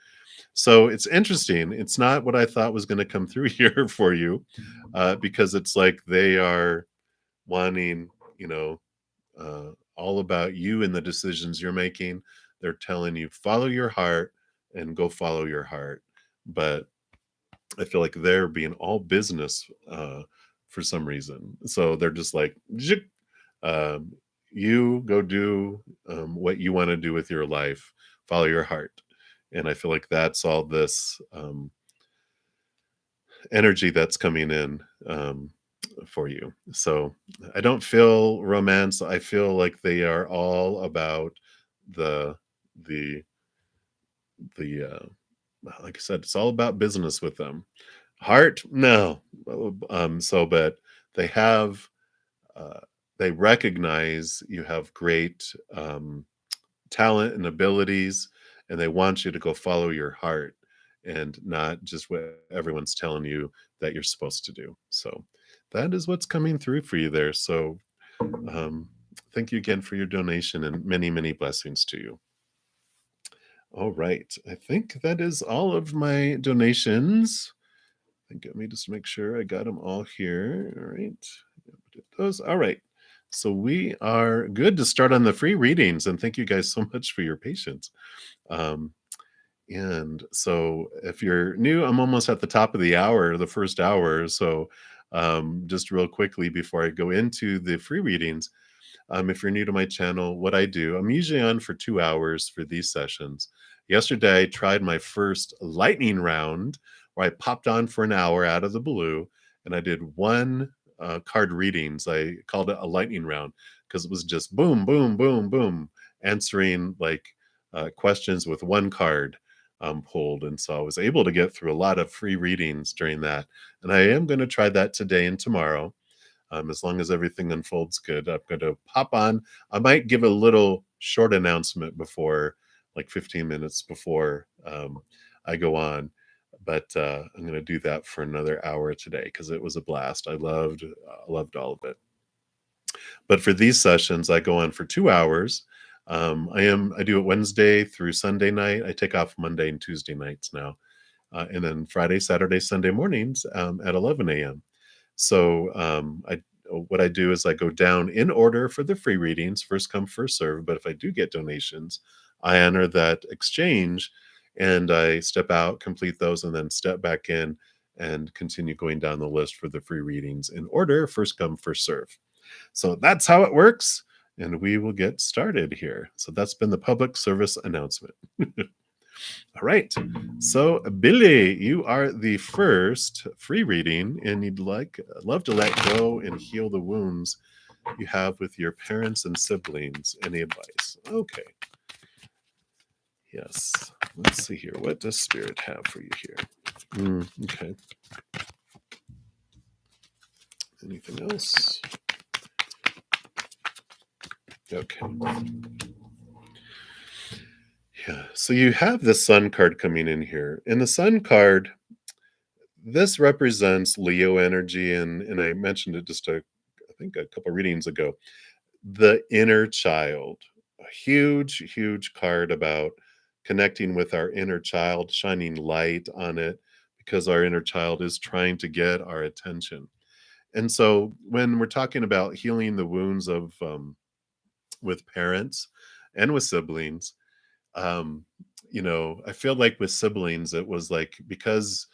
So it's interesting. It's not what I thought was going to come through here for you, because it's like they are wanting, you know, all about you and the decisions you're making. They're telling you, follow your heart and go follow your heart. But I feel like they're being all business for some reason. So they're just like, "Zhik, um, you go do what you want to do with your life, follow your heart." And I feel like that's all this energy that's coming in for you. So I don't feel romance. I feel like they are all about the the the like I said, it's all about business with them. Heart, no. But they have uh, they recognize you have great talent and abilities, and they want you to go follow your heart and not just what everyone's telling you that you're supposed to do. So that is what's coming through for you there. So um, thank you again for your donation, and many, many blessings to you. All right. I think that is all of my donations. I think let me just make sure I got them all here. All right. Those. All right. So we are good to start on the free readings. And thank you guys so much for your patience. Um, and so if you're new, I'm almost at the top of the hour, the first hour. So just real quickly before I go into the free readings, if you're new to my channel, what I do, I'm usually on for 2 hours for these sessions. Yesterday, I tried my first lightning round where I popped on for an hour out of the blue, and I did one card readings. I called it a lightning round because it was just boom, boom, boom, boom, answering like questions with one card pulled. And so I was able to get through a lot of free readings during that. And I am going to try that today and tomorrow. As long as everything unfolds good, I'm going to pop on. I might give a little short announcement before, like 15 minutes before I go on, but I'm going to do that for another hour today because it was a blast. I loved all of it. But for these sessions, I go on for 2 hours. I do it Wednesday through Sunday night. I take off Monday and Tuesday nights now, and then Friday, Saturday, Sunday mornings at 11 a.m. So what I do is I go down in order for the free readings, first come, first serve. But if I do get donations, I honor that exchange and I step out, complete those, and then step back in and continue going down the list for the free readings in order, first come, first serve. So that's how it works. And we will get started here. So that's been the public service announcement. All right. So, Billy, you are the first free reading, and you'd love to let go and heal the wounds you have with your parents and siblings. Any advice? Okay. Yes. Let's see here. What does Spirit have for you here? Okay. Anything else? Okay. Yeah. So you have the Sun card coming in here. And the Sun card, this represents Leo energy, and I mentioned it just I think a couple readings ago. The inner child, a huge, huge card about connecting with our inner child, shining light on it, because our inner child is trying to get our attention. And so when we're talking about healing the wounds of with parents and with siblings, um, I feel like with siblings, it was like because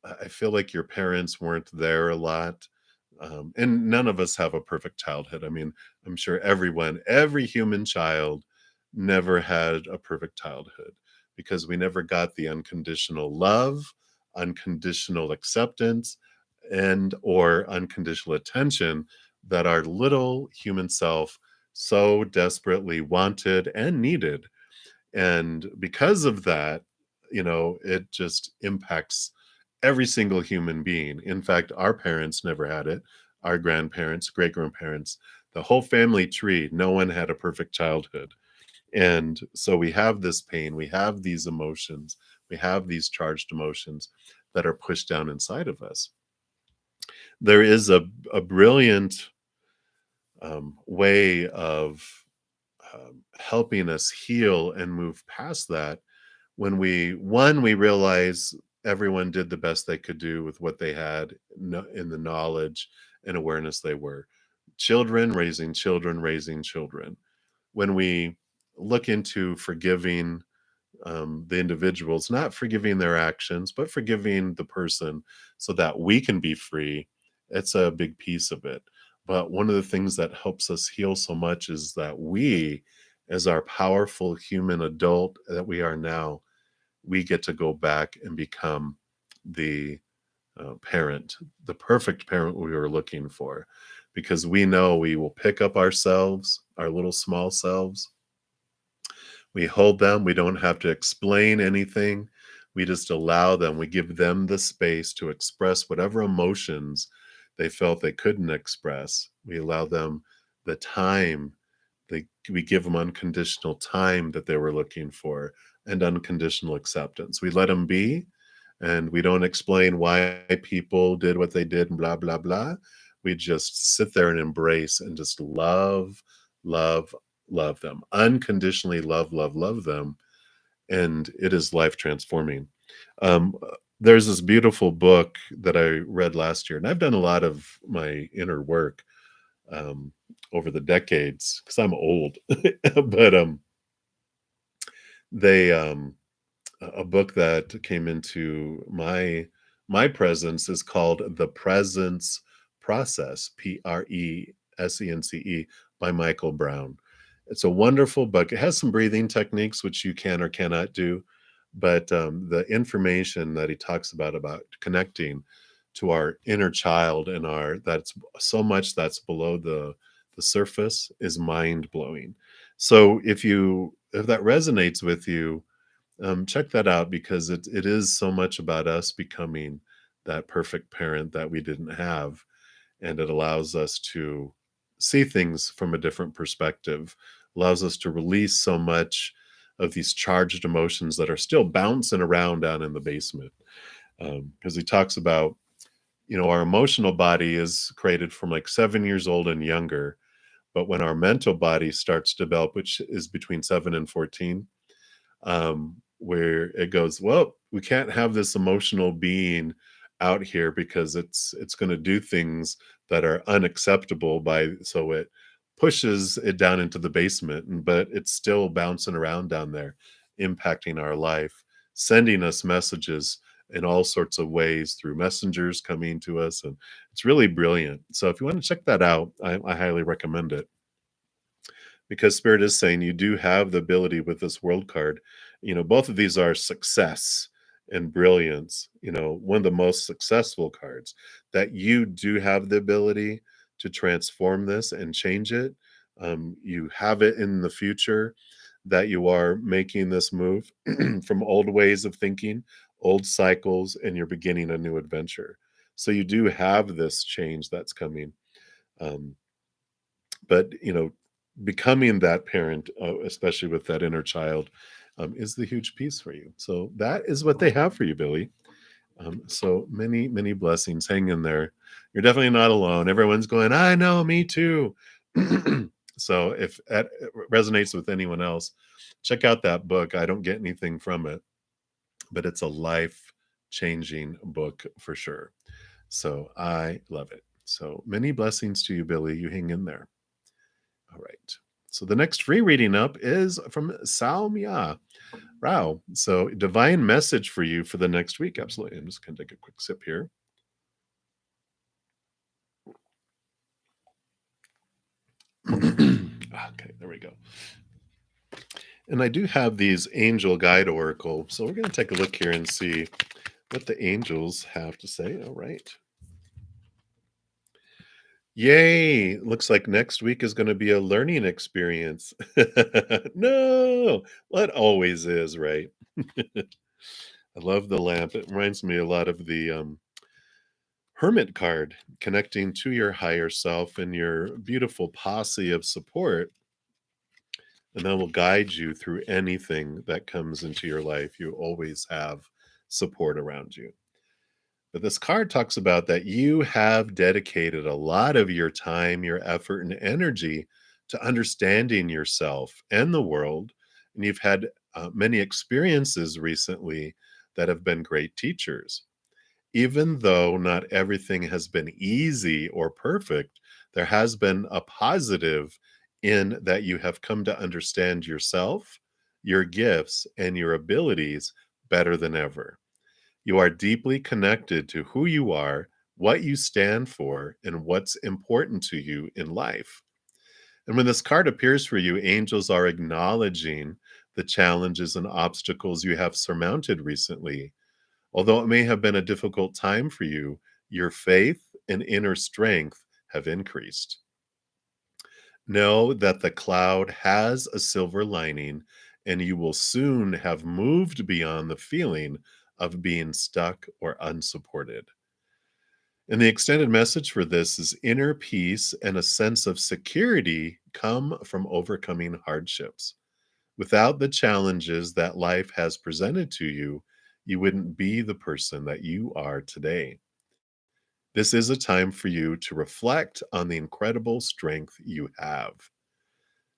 I feel like your parents weren't there a lot. And none of us have a perfect childhood. I mean, I'm sure every human child never had a perfect childhood because we never got the unconditional love, unconditional acceptance, and or unconditional attention that our little human self so desperately wanted and needed. And because of that, it just impacts every single human being. In fact, our parents never had it. Our grandparents, great grandparents, the whole family tree, no one had a perfect childhood. And so we have this pain, we have these emotions, we have these charged emotions that are pushed down inside of us. There is a brilliant way of helping us heal and move past that when we realize everyone did the best they could do with what they had in the knowledge and awareness they were. Children raising children. When we look into forgiving the individuals, not forgiving their actions, but forgiving the person so that we can be free, it's a big piece of it. But one of the things that helps us heal so much is that we, as our powerful human adult that we are now, we get to go back and become the parent, the perfect parent we were looking for, because we know we will pick up ourselves, our little small selves. We hold them. We don't have to explain anything. We just allow them. We give them the space to express whatever emotions they felt they couldn't express. We allow them the time. We give them unconditional time that they were looking for and unconditional acceptance. We let them be, and we don't explain why people did what they did and blah, blah, blah. We just sit there and embrace and just love, love, love them, unconditionally love them, and it is life transforming. There's this beautiful book that I read last year, and I've done a lot of my inner work over the decades because I'm old, but they a book that came into my presence is called The Presence Process, Presence, by Michael Brown. It's a wonderful book. It has some breathing techniques which you can or cannot do, but the information that he talks about connecting to our inner child and our that's so much that's below the surface is mind blowing. So if that resonates with you, check that out, because it is so much about us becoming that perfect parent that we didn't have, and it allows us to see things from a different perspective, allows us to release so much of these charged emotions that are still bouncing around down in the basement. Because he talks about, our emotional body is created from like 7 years old and younger, but when our mental body starts to develop, which is between 7 and 14, where it goes, well, we can't have this emotional being out here because it's going to do things that are unacceptable, so it pushes it down into the basement, but it's still bouncing around down there, impacting our life, sending us messages in all sorts of ways through messengers coming to us, and it's really brilliant. So if you want to check that out, I highly recommend it, because Spirit is saying you do have the ability with this world card. Both of these are success and brilliance, one of the most successful cards, that you do have the ability to transform this and change it. You have it in the future that you are making this move from old ways of thinking, old cycles, and you're beginning a new adventure. So you do have this change that's coming. Um, but becoming that parent, especially with that inner child, is the huge piece for you. So that is what they have for you, Billy. So many blessings. Hang in there. You're definitely not alone. Everyone's going, I know, me too. So if that resonates with anyone else, check out that book. I don't get anything from it, but it's a life changing book for sure. So I love it. So many blessings to you, Billy. You hang in there. All right. So the next free reading up is from Salmia Rao. So divine message for you for the next week. Absolutely. I'm just going to take a quick sip here. Okay, there we go. And I do have these angel guide oracle. So we're going to take a look here and see what the angels have to say. All right. Yay! Looks like next week is gonna be a learning experience. No! Well, it always is, right? I love the lamp. It reminds me a lot of the, hermit card, connecting to your higher self and your beautiful posse of support, and that will guide you through anything that comes into your life. You always have support around you. But this card talks about that you have dedicated a lot of your time, your effort, and energy to understanding yourself and the world. And you've had many experiences recently that have been great teachers. Even though not everything has been easy or perfect, there has been a positive in that you have come to understand yourself, your gifts, and your abilities better than ever. You are deeply connected to who you are, what you stand for, and what's important to you in life. And when this card appears for you, angels are acknowledging the challenges and obstacles you have surmounted recently. Although it may have been a difficult time for you, your faith and inner strength have increased. Know that the cloud has a silver lining, and you will soon have moved beyond the feeling of being stuck or unsupported. And the extended message for this is inner peace and a sense of security come from overcoming hardships. Without the challenges that life has presented to you, you wouldn't be the person that you are today. This is a time for you to reflect on the incredible strength you have.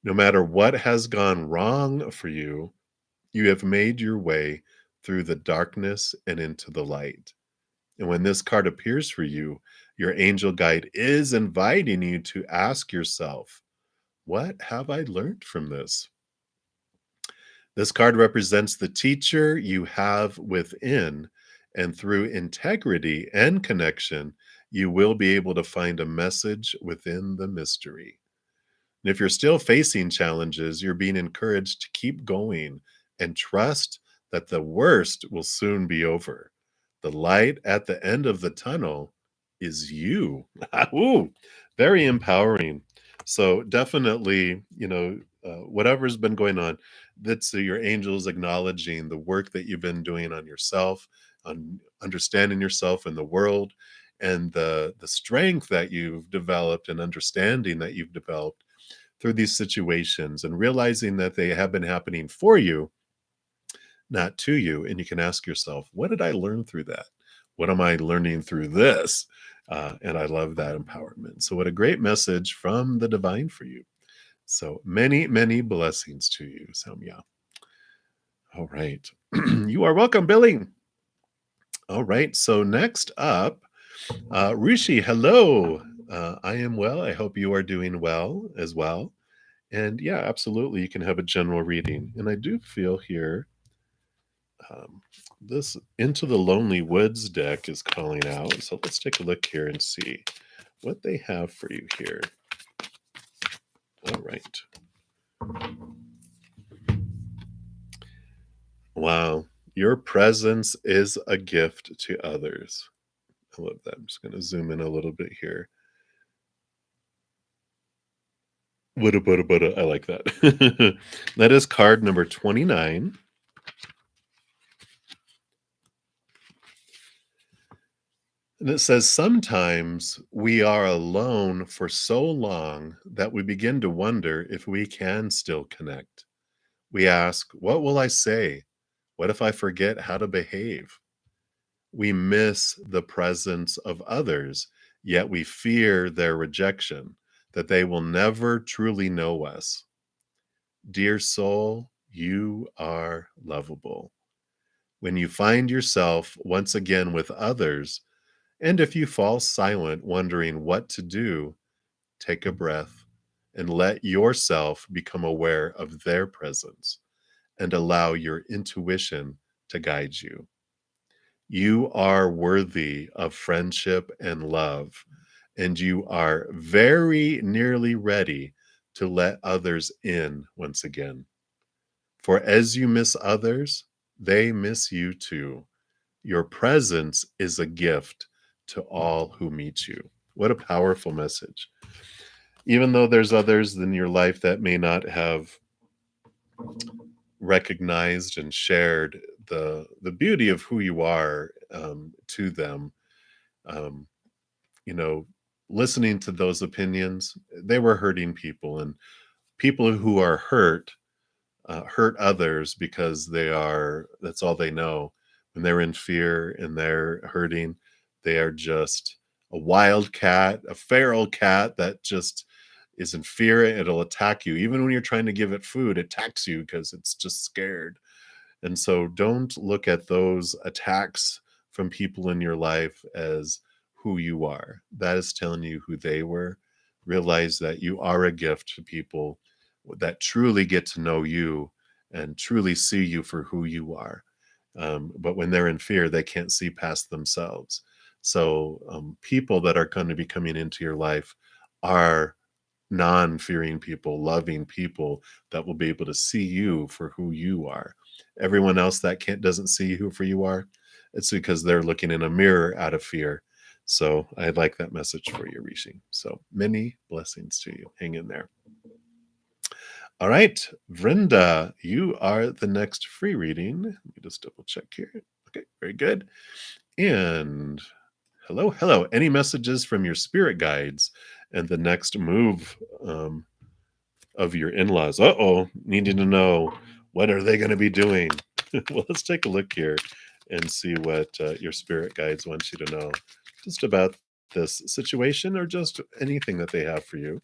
No matter what has gone wrong for you, you have made your way through the darkness and into the light. And when this card appears for you, your angel guide is inviting you to ask yourself, what have I learned from this? This card represents the teacher you have within, and through integrity and connection, you will be able to find a message within the mystery. And if you're still facing challenges, you're being encouraged to keep going and trust that the worst will soon be over. The light at the end of the tunnel is you. Ooh, very empowering. So definitely, whatever's been going on, that's your angels acknowledging the work that you've been doing on yourself, on understanding yourself and the world, and the strength that you've developed and understanding that you've developed through these situations, and realizing that they have been happening for you, not to you. And you can ask yourself, what did I learn through that? What am I learning through this? And I love that empowerment. So, what a great message from the divine for you. So, many, many blessings to you, Samya. All right. You are welcome, Billy. All right. So, next up, Rishi, hello. I am well. I hope you are doing well as well. And yeah, absolutely, you can have a general reading. And I do feel here this Into the Lonely Woods deck is calling out. So let's take a look here and see what they have for you here. All right. Wow. Your presence is a gift to others. I love that. I'm just going to zoom in a little bit here. Woulda, woulda, woulda. I like that. That is card number 29. And it says, sometimes we are alone for so long that we begin to wonder if we can still connect. We ask, what will I say? What if I forget how to behave? We miss the presence of others, yet we fear their rejection, that they will never truly know us. Dear soul, you are lovable. When you find yourself once again with others, and if you fall silent, wondering what to do, take a breath and let yourself become aware of their presence and allow your intuition to guide you. You are worthy of friendship and love, and you are very nearly ready to let others in once again. For as you miss others, they miss you too. Your presence is a gift to all who meet you. What a powerful message. Even though there's others in your life that may not have recognized and shared the beauty of who you are to them, um, you know, listening to those opinions, they were hurting people, and people who are hurt others because that's all they know. When they're in fear and they're hurting, they are just a wild cat, a feral cat that just is in fear. It'll attack you. Even when you're trying to give it food, it attacks you because it's just scared. And so don't look at those attacks from people in your life as who you are. That is telling you who they were. Realize that you are a gift to people that truly get to know you and truly see you for who you are. But when they're in fear, they can't see past themselves. So people that are going to be coming into your life are non-fearing people, loving people that will be able to see you for who you are. Everyone else that doesn't see you for you are, it's because they're looking in a mirror out of fear. So I like that message for you, Rishi. So many blessings to you. Hang in there. All right, Vrinda, you are the next free reading. Let me just double check here. Okay, very good. And hello. Any messages from your spirit guides and the next move of your in-laws? Needing to know, what are they going to be doing? Well, let's take a look here and see what your spirit guides want you to know just about this situation, or just anything that they have for you.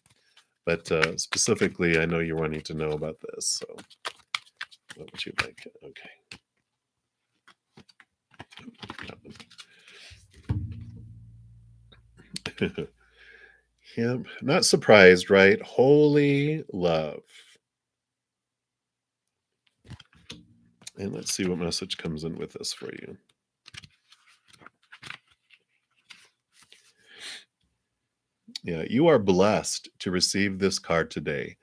But specifically, I know you're wanting to know about this. So what would you like? Okay. Yep. Not surprised, right? Holy love. And let's see what message comes in with this for you. Yeah, you are blessed to receive this card today,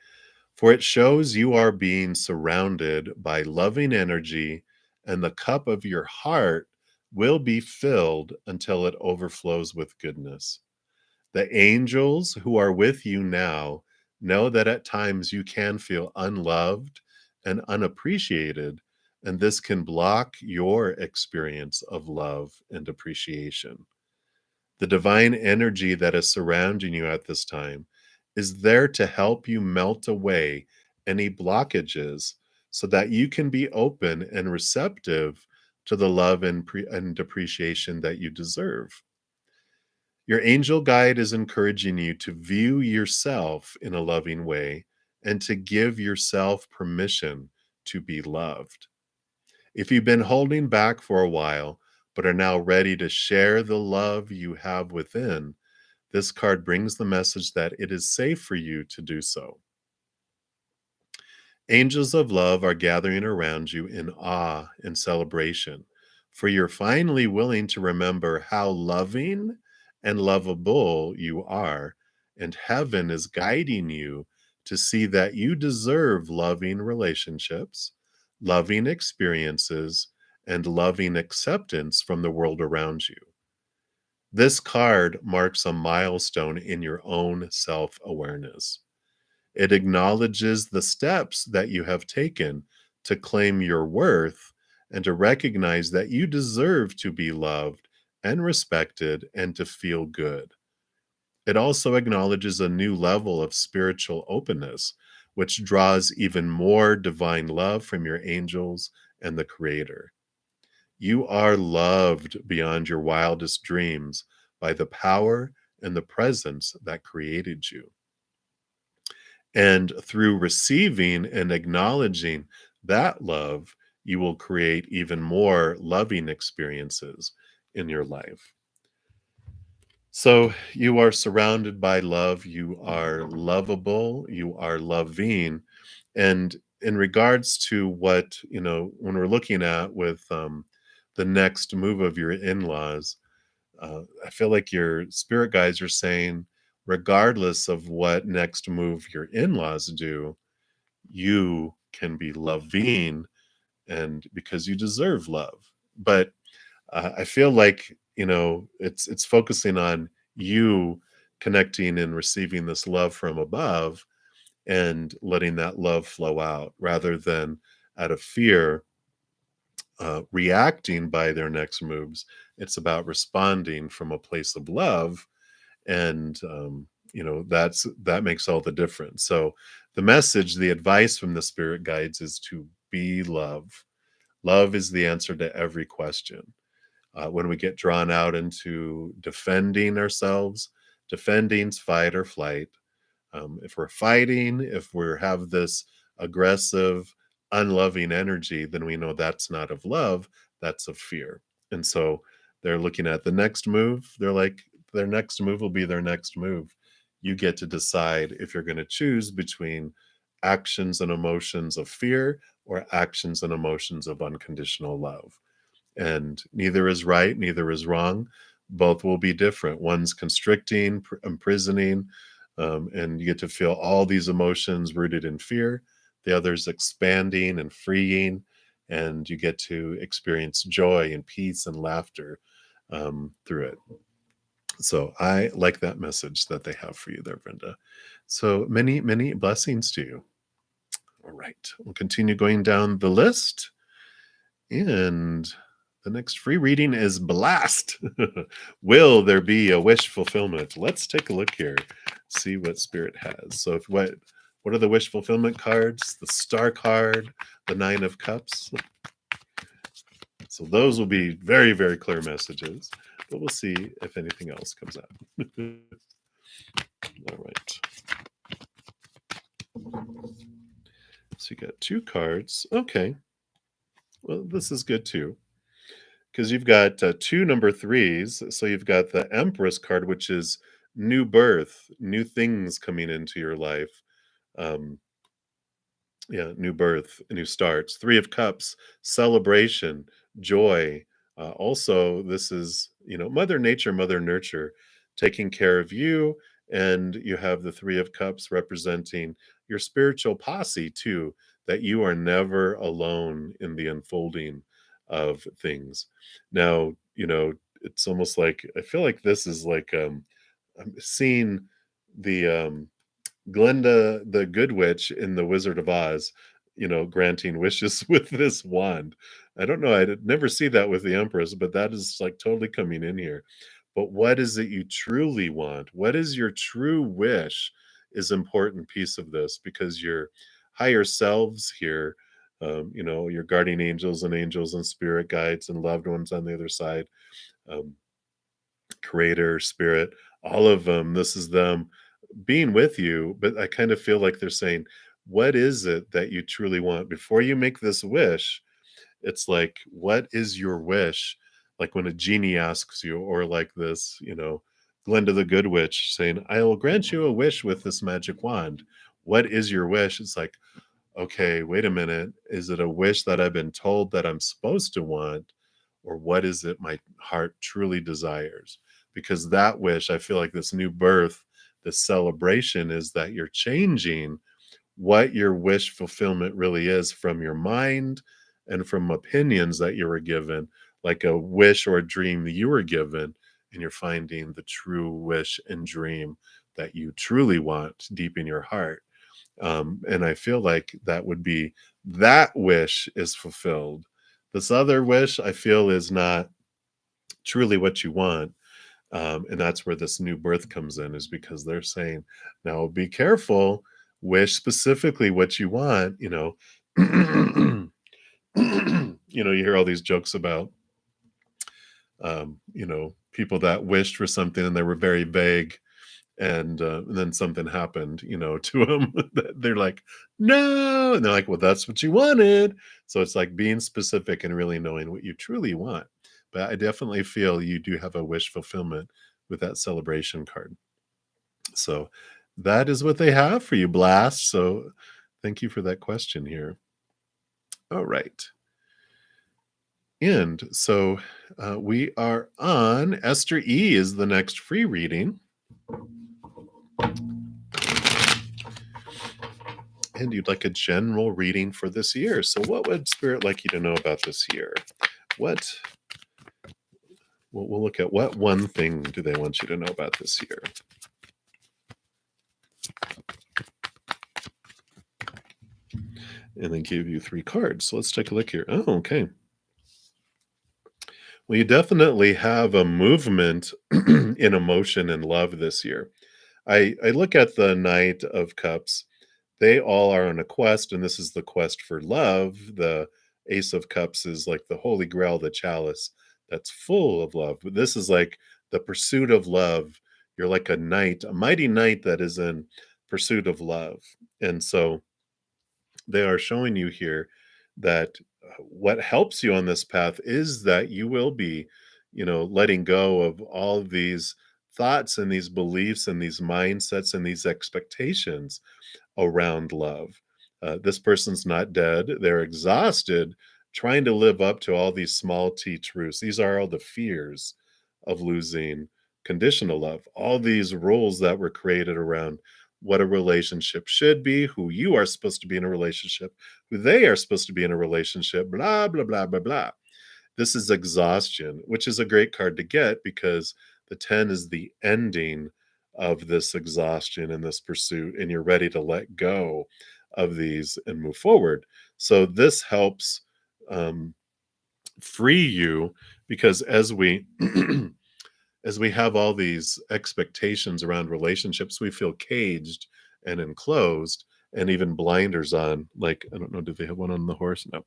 for it shows you are being surrounded by loving energy, and the cup of your heart will be filled until it overflows with goodness. The angels who are with you now know that at times you can feel unloved and unappreciated, and this can block your experience of love and appreciation. The divine energy that is surrounding you at this time is there to help you melt away any blockages so that you can be open and receptive to the love and appreciation that you deserve. Your angel guide is encouraging you to view yourself in a loving way and to give yourself permission to be loved. If you've been holding back for a while, but are now ready to share the love you have within, this card brings the message that it is safe for you to do so. Angels of love are gathering around you in awe and celebration, for you're finally willing to remember how loving and lovable you are, and heaven is guiding you to see that you deserve loving relationships, loving experiences, and loving acceptance from the world around you. This card marks a milestone in your own self awareness. It acknowledges the steps that you have taken to claim your worth and to recognize that you deserve to be loved and respected and to feel good. It also acknowledges a new level of spiritual openness, which draws even more divine love from your angels and the Creator. You are loved beyond your wildest dreams by the power and the presence that created you. And through receiving and acknowledging that love, you will create even more loving experiences in your life. So you are surrounded by love, you are lovable, you are loving. And in regards to what, when we're looking at with the next move of your in-laws, I feel like your spirit guides are saying, regardless of what next move your in-laws do, you can be loving, and because you deserve love. But I feel like it's focusing on you connecting and receiving this love from above and letting that love flow out rather than out of fear reacting by their next moves. It's about responding from a place of love, and that makes all the difference. So the message, the advice from the spirit guides is to be love. Love is the answer to every question. When we get drawn out into defending ourselves, defending's fight or flight. If we're fighting, if we have this aggressive, unloving energy, then we know that's not of love, that's of fear. And so they're looking at the next move. They're like, their next move will be their next move. You get to decide if you're going to choose between actions and emotions of fear or actions and emotions of unconditional love. And neither is right, neither is wrong. Both will be different. One's constricting, imprisoning, and you get to feel all these emotions rooted in fear. The other's expanding and freeing, and you get to experience joy and peace and laughter through it. So I like that message that they have for you there, Brenda. So many, many blessings to you. All right, we'll continue going down the list. And the next free reading is Blast. Will there be a wish fulfillment? Let's take a look here, see what Spirit has. So what are the wish fulfillment cards? The Star card, the Nine of Cups. So those will be very, very clear messages, but we'll see if anything else comes out. All right. So you got 2 cards. Okay. Well, this is good too, because you've got 2 number 3s. So you've got the Empress card, which is new birth, new things coming into your life. New birth, new starts. 3 of Cups, celebration, joy. Also, this is, Mother Nature, Mother Nurture, taking care of you. And you have the 3 of Cups representing your spiritual posse too, that you are never alone in the unfolding of things. Now, it's almost like, I feel like this is like, I'm seeing the Glinda the Good Witch in The Wizard of Oz, granting wishes with this wand. I don't know, I'd never see that with the Empress, but that is like totally coming in here. But what is it you truly want? What is your true wish is important piece of this, because your higher selves here, your guardian angels and spirit guides and loved ones on the other side, creator, spirit, all of them, this is them being with you. But I kind of feel like they're saying, what is it that you truly want? Before you make this wish, it's like, what is your wish? Like when a genie asks you, or like this, Glinda the Good Witch saying, I will grant you a wish with this magic wand. What is your wish? It's like, okay, wait a minute. Is it a wish that I've been told that I'm supposed to want? Or what is it my heart truly desires? Because that wish, I feel like this new birth, this celebration, is that you're changing what your wish fulfillment really is from your mind and from opinions that you were given, like a wish or a dream that you were given, and you're finding the true wish and dream that you truly want deep in your heart. And I feel like that wish is fulfilled. This other wish, I feel, is not truly what you want. And that's where this new birth comes in, is because they're saying, now be careful, wish specifically what you want. You hear all these jokes about, people that wished for something and they were very vague. And then something happened, to them. They're like, no. And they're like, well, that's what you wanted. So it's like being specific and really knowing what you truly want. But I definitely feel you do have a wish fulfillment with that celebration card. So that is what they have for you, Blast. So thank you for that question here. All right. And so we are on Esther E is the next free reading. And you'd like a general reading for this year. So what would Spirit like you to know about this year? We'll look at what one thing do they want you to know about this year. and then give you 3 cards. So let's take a look here. Oh, okay. Well, you definitely have a movement in emotion and love this year. I look at the Knight of Cups. They all are on a quest, and this is the quest for love. The Ace of Cups is like the Holy Grail, the chalice that's full of love. But this is like the pursuit of love. You're like a knight, a mighty knight that is in pursuit of love. And so they are showing you here that what helps you on this path is that you will be, letting go of all of these thoughts and these beliefs and these mindsets and these expectations around love. This person's not dead. They're exhausted trying to live up to all these small t truths. These are all the fears of losing conditional love, all these rules that were created around what a relationship should be, who you are supposed to be in a relationship, who they are supposed to be in a relationship, blah, blah, blah, blah, blah. This is exhaustion, which is a great card to get because the 10 is the ending of this exhaustion and this pursuit, and you're ready to let go of these and move forward. So this helps um, free you because as we have all these expectations around relationships, we feel caged and enclosed and even blinders on. Like, I don't know, do they have one on the horse? No.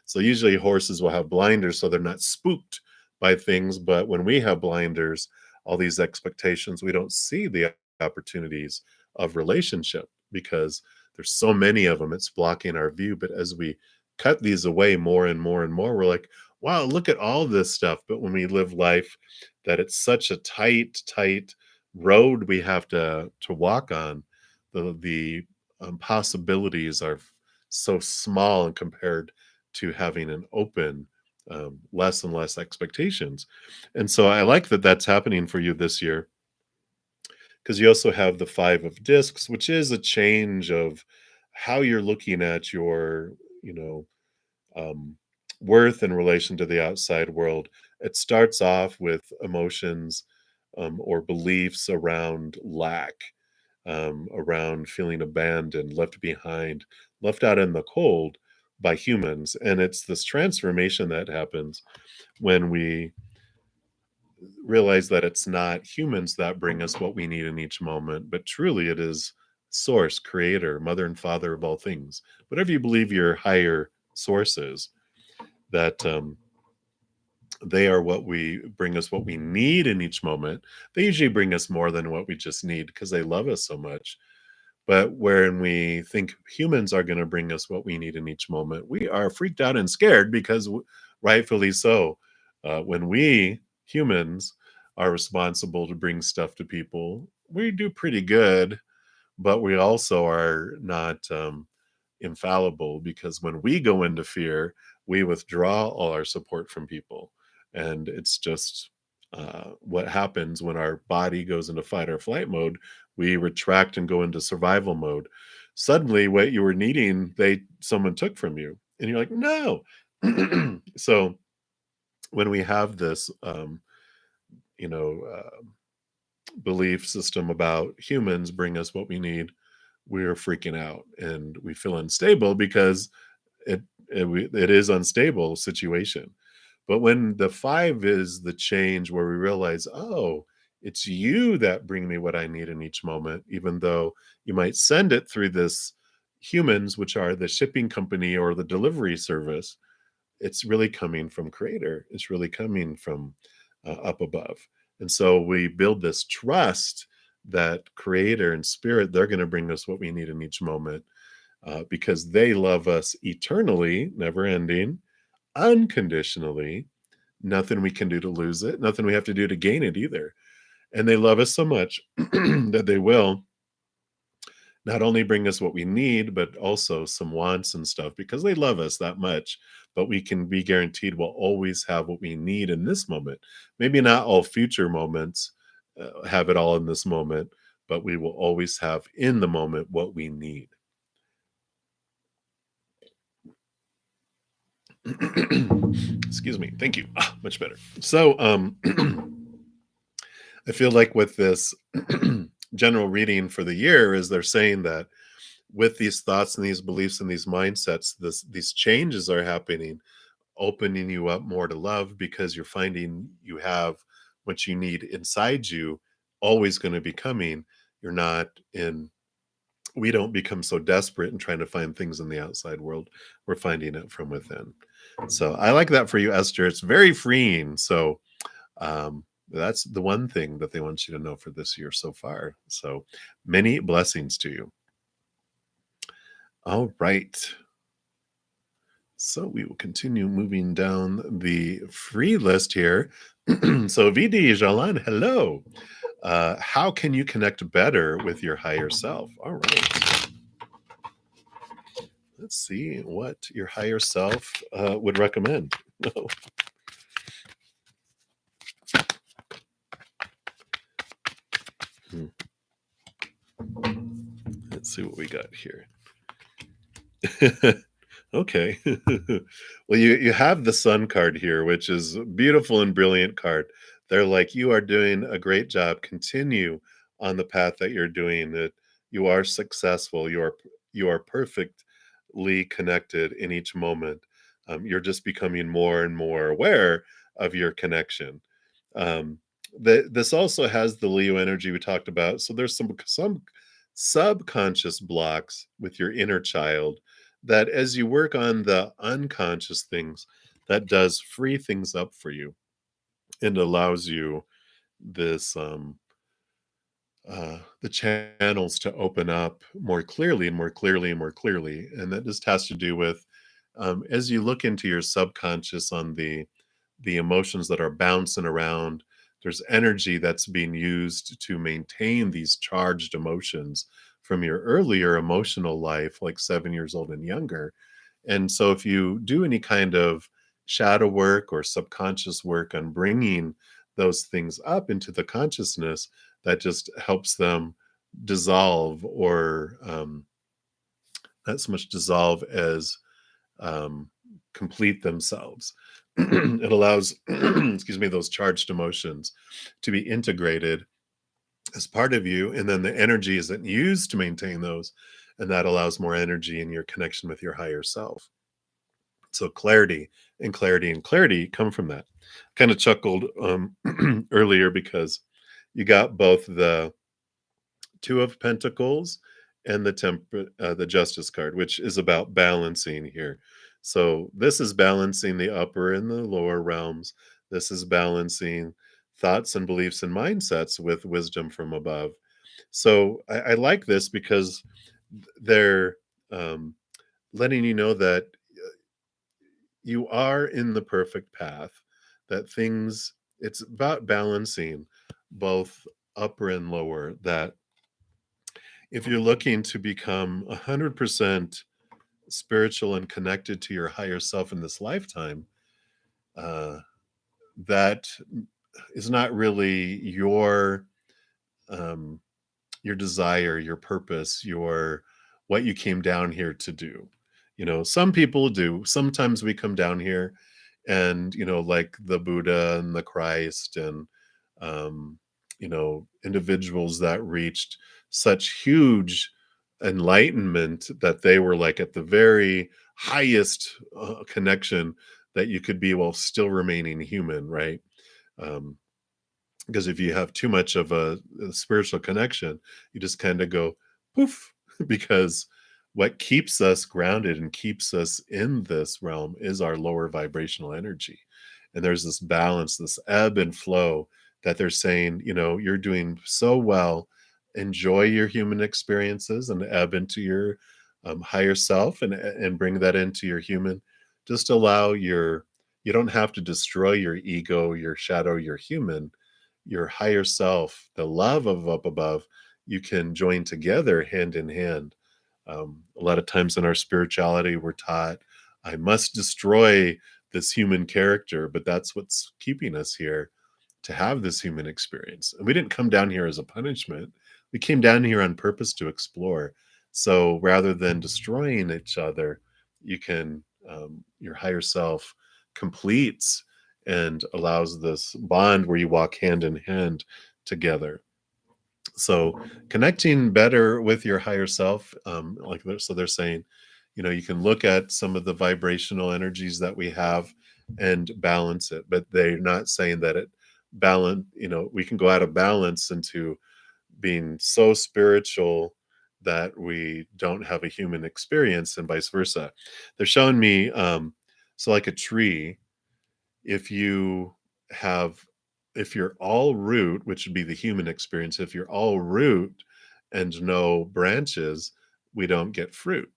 So usually horses will have blinders so they're not spooked by things. But when we have blinders, all these expectations, we don't see the opportunities of relationship because there's so many of them. It's blocking our view. But as we cut these away more and more and more, we're like, wow, look at all this stuff. But when we live life that it's such a tight road we have to walk on, the possibilities are so small and compared to having an open, less and less expectations. And so I like that that's happening for you this year because you also have the 5 of discs, which is a change of how you're looking at your, you know, um, worth in relation to the outside world. It starts off with emotions or beliefs around lack, around feeling abandoned, left behind, left out in the cold by humans. And it's this transformation that happens when we realize that it's not humans that bring us what we need in each moment, but truly it is source, creator, mother and father of all things. Whatever you believe your higher source is, that they are what we bring us what we need in each moment. They usually bring us more than what we just need because they love us so much. But when we think humans are going to bring us what we need in each moment, we are freaked out and scared because rightfully so. When we humans are responsible to bring stuff to people, we do pretty good, but we also are not infallible because when we go into fear, we withdraw all our support from people. And it's just what happens when our body goes into fight or flight mode. We retract and go into survival mode. Suddenly, what you were needing, someone took from you, and you're like, no. So when we have this, you know, belief system about humans bring us what we need, we're freaking out and we feel unstable because it is unstable situation. But when the 5 is the change where we realize, oh, it's you that bring me what I need in each moment, even though you might send it through this humans, which are the shipping company or the delivery service, it's really coming from creator. It's really coming from up above. And so we build this trust that creator and spirit, they're going to bring us what we need in each moment because they love us eternally, never ending, unconditionally. Nothing we can do to lose it, nothing we have to do to gain it either. And they love us so much that they will not only bring us what we need, but also some wants and stuff because they love us that much. But we can be guaranteed we'll always have what we need in this moment. Maybe not all future moments have it all in this moment, but we will always have in the moment what we need. Excuse me. Thank you. Much better. So, I feel like with this general reading for the year is they're saying that with these thoughts and these beliefs and these mindsets, these changes are happening, opening you up more to love because you're finding you have what you need inside you, always going to be coming. You're not in We don't become so desperate and trying to find things in the outside world. We're finding it from within. So I like that for you, Esther. It's very freeing. So that's the one thing that they want you to know for this year so far. So many blessings to you. All right. So we will continue moving down the free list here. So VD Jalan, hello. How can you connect better with your higher self? All right. Let's see what your higher self would recommend. Let's see what we got here. Okay. Well, you have the Sun card here, which is a beautiful and brilliant card. They're like, you are doing a great job. Continue on the path that you're doing. That you are successful. You are perfectly connected in each moment. You're just becoming more and more aware of your connection. Um, this also has the Leo energy we talked about. So there's some subconscious blocks with your inner child that as you work on the unconscious things, that does free things up for you and allows you this the channels to open up more clearly and more clearly and more clearly. And that just has to do with as you look into your subconscious on the emotions that are bouncing around, there's energy that's being used to maintain these charged emotions from your earlier emotional life, like 7 years old and younger. And so, if you do any kind of shadow work or subconscious work on bringing those things up into the consciousness, that just helps them dissolve, or not so much dissolve as um, complete themselves. It allows, excuse me, those charged emotions to be integrated as part of you, and then the energy isn't used to maintain those, and that allows more energy in your connection with your higher self. So clarity and clarity and clarity come from that. Kind of chuckled earlier because you got both the Two of Pentacles and the Justice card, which is about balancing here. So this is balancing the upper and the lower realms. This is balancing thoughts and beliefs and mindsets with wisdom from above. So I like this because they're um, letting you know that you are in the perfect path, that things, it's about balancing both upper and lower, that if you're looking to become 100% spiritual and connected to your higher self in this lifetime, uh, that is not really um, your desire, your purpose, your what you came down here to do. Some people do. Sometimes we come down here and, like the Buddha and the Christ and, individuals that reached such huge enlightenment that they were like at the very highest connection that you could be while still remaining human, right? Um, because if you have too much of a spiritual connection, you just kind of go poof, because what keeps us grounded and keeps us in this realm is our lower vibrational energy. And there's this balance, this ebb and flow, that they're saying, you're doing so well. Enjoy your human experiences and ebb into your higher self, and bring that into your human. Just allow you don't have to destroy your ego, your shadow, your human, your higher self, the love of up above. You can join together hand in hand. A lot of times in our spirituality, we're taught, I must destroy this human character, but that's what's keeping us here, to have this human experience. And we didn't come down here as a punishment. We came down here on purpose to explore. So rather than destroying each other, you can, your higher self completes and allows this bond where you walk hand in hand together. So connecting better with your higher self, so they're saying, you can look at some of the vibrational energies that we have and balance it, but they're not saying that it balance, we can go out of balance into being so spiritual that we don't have a human experience and vice versa. They're showing me, so like a tree, if you have if you're all root, which would be the human experience, if you're all root and no branches, we don't get fruit.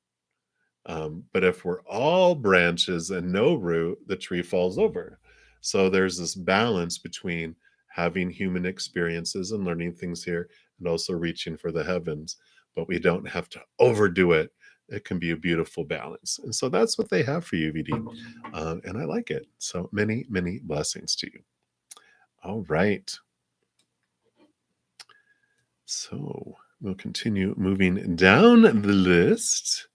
But if we're all branches and no root, the tree falls over. So there's this balance between having human experiences and learning things here and also reaching for the heavens. But we don't have to overdo it. It can be a beautiful balance. And so that's what they have for you, VD. And I like it. So many, many blessings to you. All right. So we'll continue moving down the list.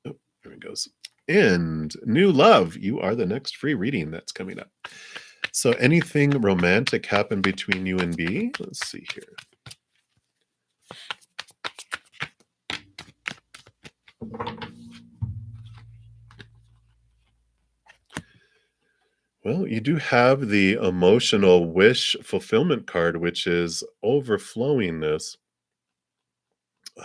Oh, there it goes. And new love. You are the next free reading that's coming up. So anything romantic happened between you and B? Let's see here. Well, you do have the emotional wish fulfillment card, which is overflowingness.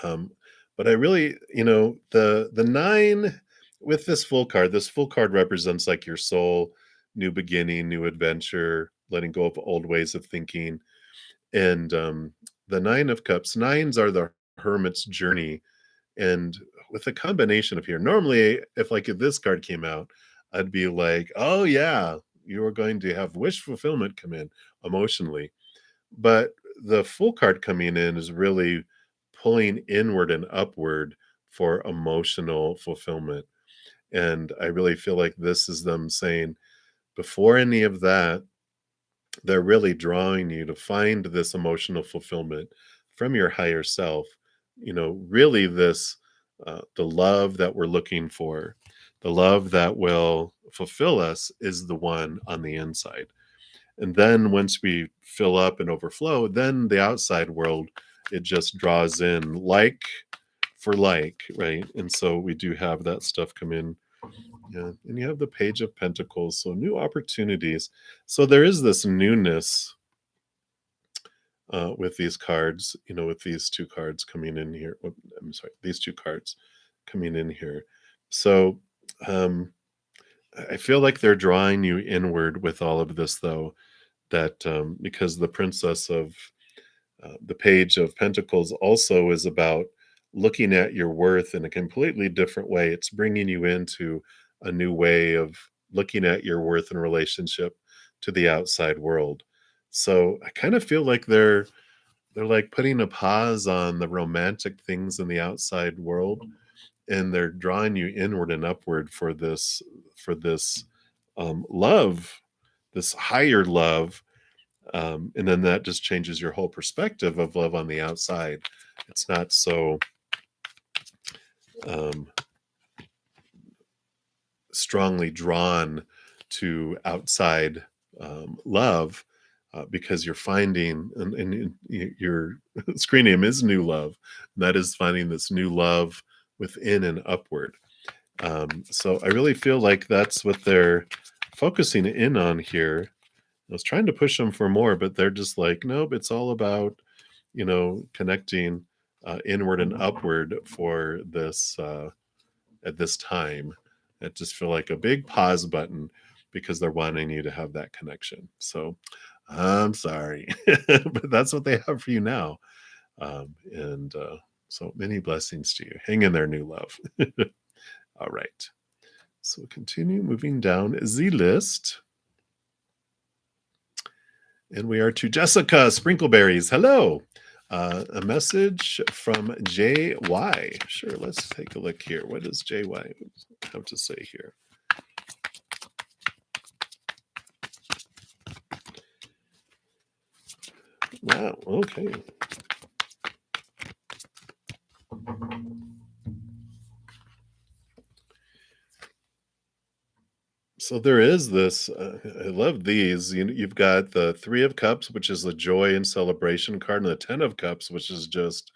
But I really, the nine with this full card. This full card represents like your soul, new beginning, new adventure, letting go of old ways of thinking, and the Nine of Cups. Nines are the hermit's journey, and with a combination of here, normally if this card came out, I'd be like, oh yeah, you are going to have wish fulfillment come in emotionally. But the full card coming in is really pulling inward and upward for emotional fulfillment. And I really feel like this is them saying, before any of that, they're really drawing you to find this emotional fulfillment from your higher self. Really this, the love that we're looking for, the love that will fulfill us is the one on the inside. And then once we fill up and overflow, then the outside world, it just draws in like for like, right? And so we do have that stuff come in. Yeah. And you have the Page of Pentacles. So new opportunities. So there is this newness with these cards, with these two cards coming in here. I'm sorry, these two cards coming in here. So I feel like they're drawing you inward with all of this, though, that because the Princess of the Page of Pentacles also is about looking at your worth in a completely different way. It's bringing you into a new way of looking at your worth in relationship to the outside world. So I kind of feel like they're like putting a pause on the romantic things in the outside world, and they're drawing you inward and upward for this love, this higher love, and then that just changes your whole perspective of love on the outside. It's not so um, strongly drawn to outside love, because you're finding, and your screen name is New Love. And that is finding this new love within and upward. So I really feel like that's what they're focusing in on here. I was trying to push them for more, but they're just like, nope, it's all about, connecting inward and upward for this at this time. I just feel like a big pause button because they're wanting you to have that connection. So I'm sorry, but that's what they have for you now. And so many blessings to you. Hang in there, New Love. All right. So continue moving down the list. And we are to Jessica Sprinkleberries. Hello. A message from JY. Sure, let's take a look here. What does JY have to say here? Wow, okay. So there is this, I love these. You've got the Three of Cups, which is the joy and celebration card, and the Ten of Cups, which is just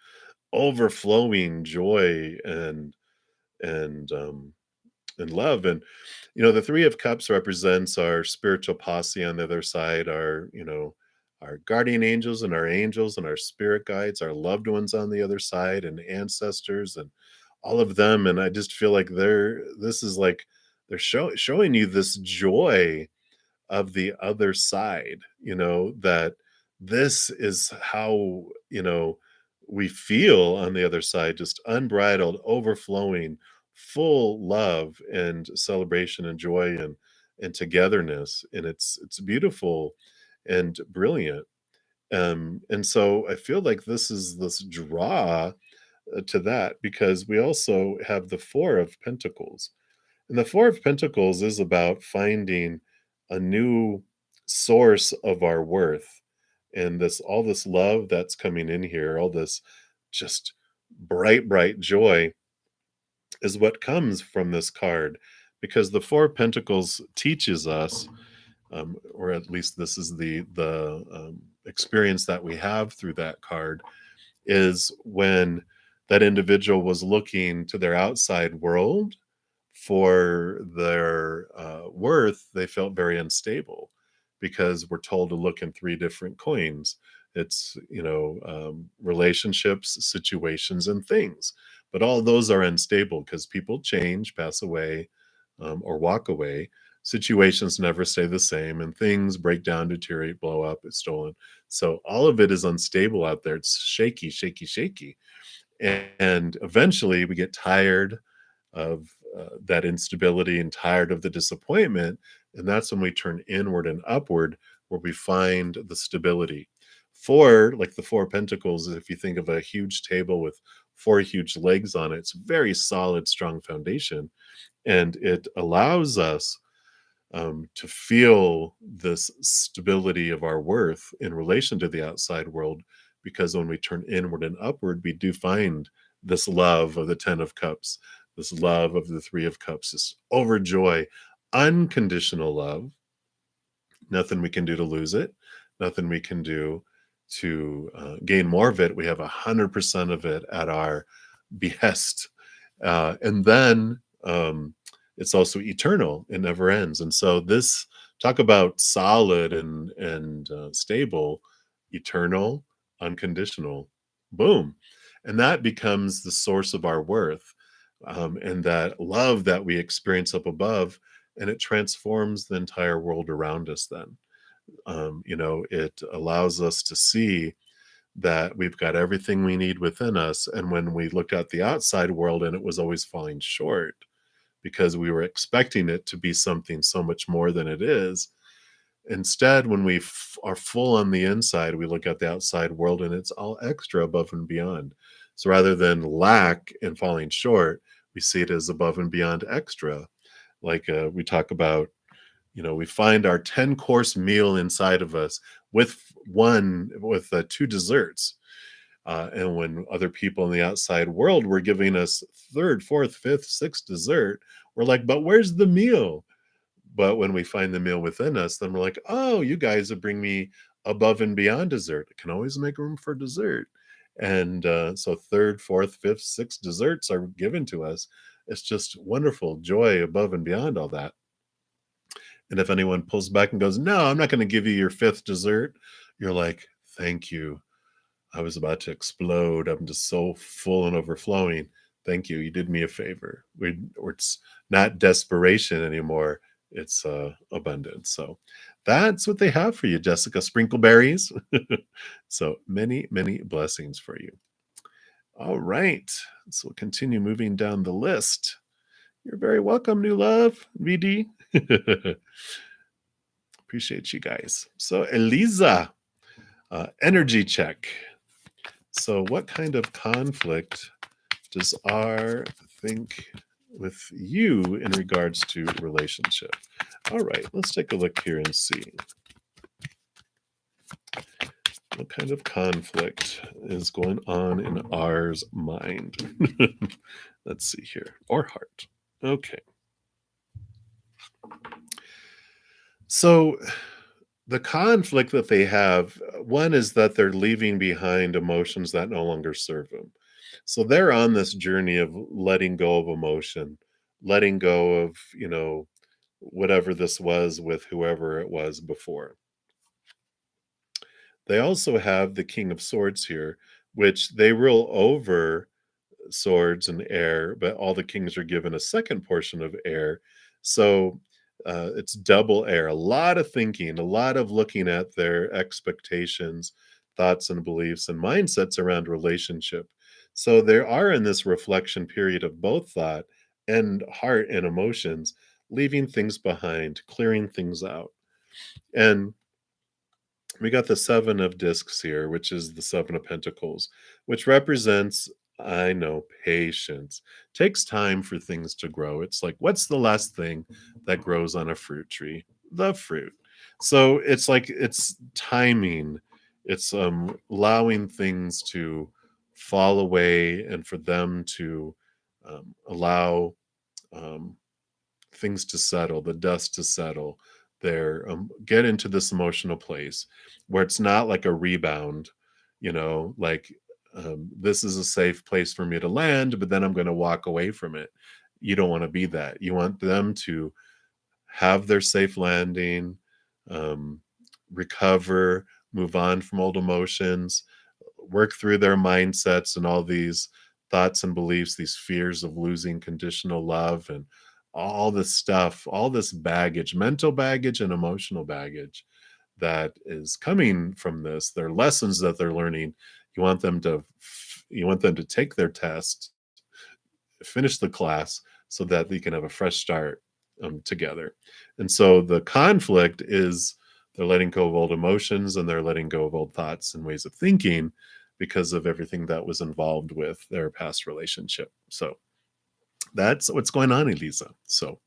overflowing joy and and love. And the Three of Cups represents our spiritual posse on the other side, our guardian angels and our spirit guides, our loved ones on the other side, and ancestors and all of them. And I just feel like this is like they're showing you this joy of the other side, that this is how, we feel on the other side, just unbridled, overflowing, full love and celebration and joy and togetherness. And it's beautiful and brilliant. And so I feel like this is this draw to that, because we also have the Four of Pentacles, and the Four of Pentacles is about finding a new source of our worth. And this all this love that's coming in here, all this just bright, bright joy is what comes from this card. Because the Four of Pentacles teaches us, or at least this is the experience that we have through that card, is when that individual was looking to their outside world for their worth, they felt very unstable, because we're told to look in three different coins. It's, relationships, situations, and things. But all those are unstable because people change, pass away, or walk away. Situations never stay the same, and things break down, deteriorate, blow up, it's stolen. So all of it is unstable out there. It's shaky, shaky, shaky. And eventually we get tired of that instability and tired of the disappointment. And that's when we turn inward and upward, where we find the stability. Four, like the Four Pentacles, if you think of a huge table with four huge legs on it, it's a very solid, strong foundation. And it allows us to feel this stability of our worth in relation to the outside world, because when we turn inward and upward, we do find this love of the Ten of Cups, this love of the Three of Cups, this overjoy, unconditional love. Nothing we can do to lose it, nothing we can do to gain more of it. We have 100% of it at our behest. And then it's also eternal, it never ends. And so this, talk about solid and stable, eternal, unconditional, boom. And that becomes the source of our worth, and that love that we experience up above, and it transforms the entire world around us. Then it allows us to see that we've got everything we need within us. And when we looked at the outside world and it was always falling short, because we were expecting it to be something so much more than it is, instead, when we are full on the inside, we look at the outside world and it's all extra, above and beyond. So rather than lack and falling short, we see it as above and beyond, extra. Like we talk about, we find our 10-course meal inside of us with two desserts. And when other people in the outside world were giving us third, fourth, fifth, sixth dessert, we're like, but where's the meal? But when we find the meal within us, then we're like, oh, you guys will bring me above and beyond dessert. I can always make room for dessert. And so third, fourth, fifth, sixth desserts are given to us. It's just wonderful joy above and beyond all that. And if anyone pulls back and goes, no, I'm not going to give you your fifth dessert, you're like, thank you. I was about to explode. I'm just so full and overflowing. Thank you. You did me a favor. It's not desperation anymore. It's abundance. So that's what they have for you, Jessica. Sprinkleberries. So many, many blessings for you. All right. So we'll continue moving down the list. You're very welcome, new love, VD. Appreciate you guys. So Eliza, energy check. So what kind of conflict does R think with you in regards to relationship? All right, let's take a look here and see. What kind of conflict is going on in R's mind? Let's see here. Or heart. Okay. So the conflict that they have, one is that they're leaving behind emotions that no longer serve them. So they're on this journey of letting go of emotion, letting go of, whatever this was with whoever it was before. They also have the King of Swords here, which they rule over swords and air, but all the kings are given a second portion of air. So it's double air, a lot of thinking, a lot of looking at their expectations, thoughts, and beliefs and mindsets around relationship. So they are in this reflection period of both thought and heart and emotions, leaving things behind, clearing things out. And we got the Seven of Discs here, which is the Seven of Pentacles, which represents, I know, patience. Takes time for things to grow. It's like, what's the last thing that grows on a fruit tree? The fruit. So it's like it's timing. It's allowing things to fall away and for them to allow um, things to settle, the dust to settle, there, get into this emotional place where it's not like a rebound, like this is a safe place for me to land, but then I'm going to walk away from it. You don't want to be that. You want them to have their safe landing, um, recover, move on from old emotions, work through their mindsets and all these thoughts and beliefs, these fears of losing conditional love and all this stuff, all this baggage, mental baggage and emotional baggage that is coming from this. Their lessons that they're learning. You want them to take their test, finish the class so that they can have a fresh start together. And so the conflict is they're letting go of old emotions and they're letting go of old thoughts and ways of thinking because of everything that was involved with their past relationship. So that's what's going on, Elisa. So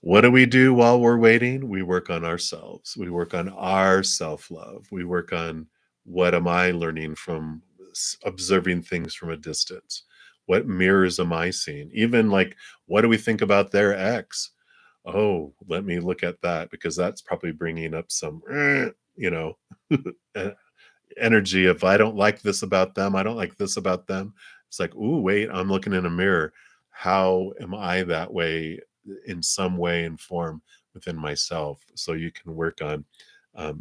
what do we do while we're waiting? We work on ourselves. We work on our self love. We work on what am I learning from observing things from a distance? What mirrors am I seeing? Even like, what do we think about their ex? Oh, let me look at that because that's probably bringing up some, e- energy of I don't like this about them. I don't like this about them. It's like, ooh, wait, I'm looking in a mirror. How am I that way in some way and form within myself? So you can work on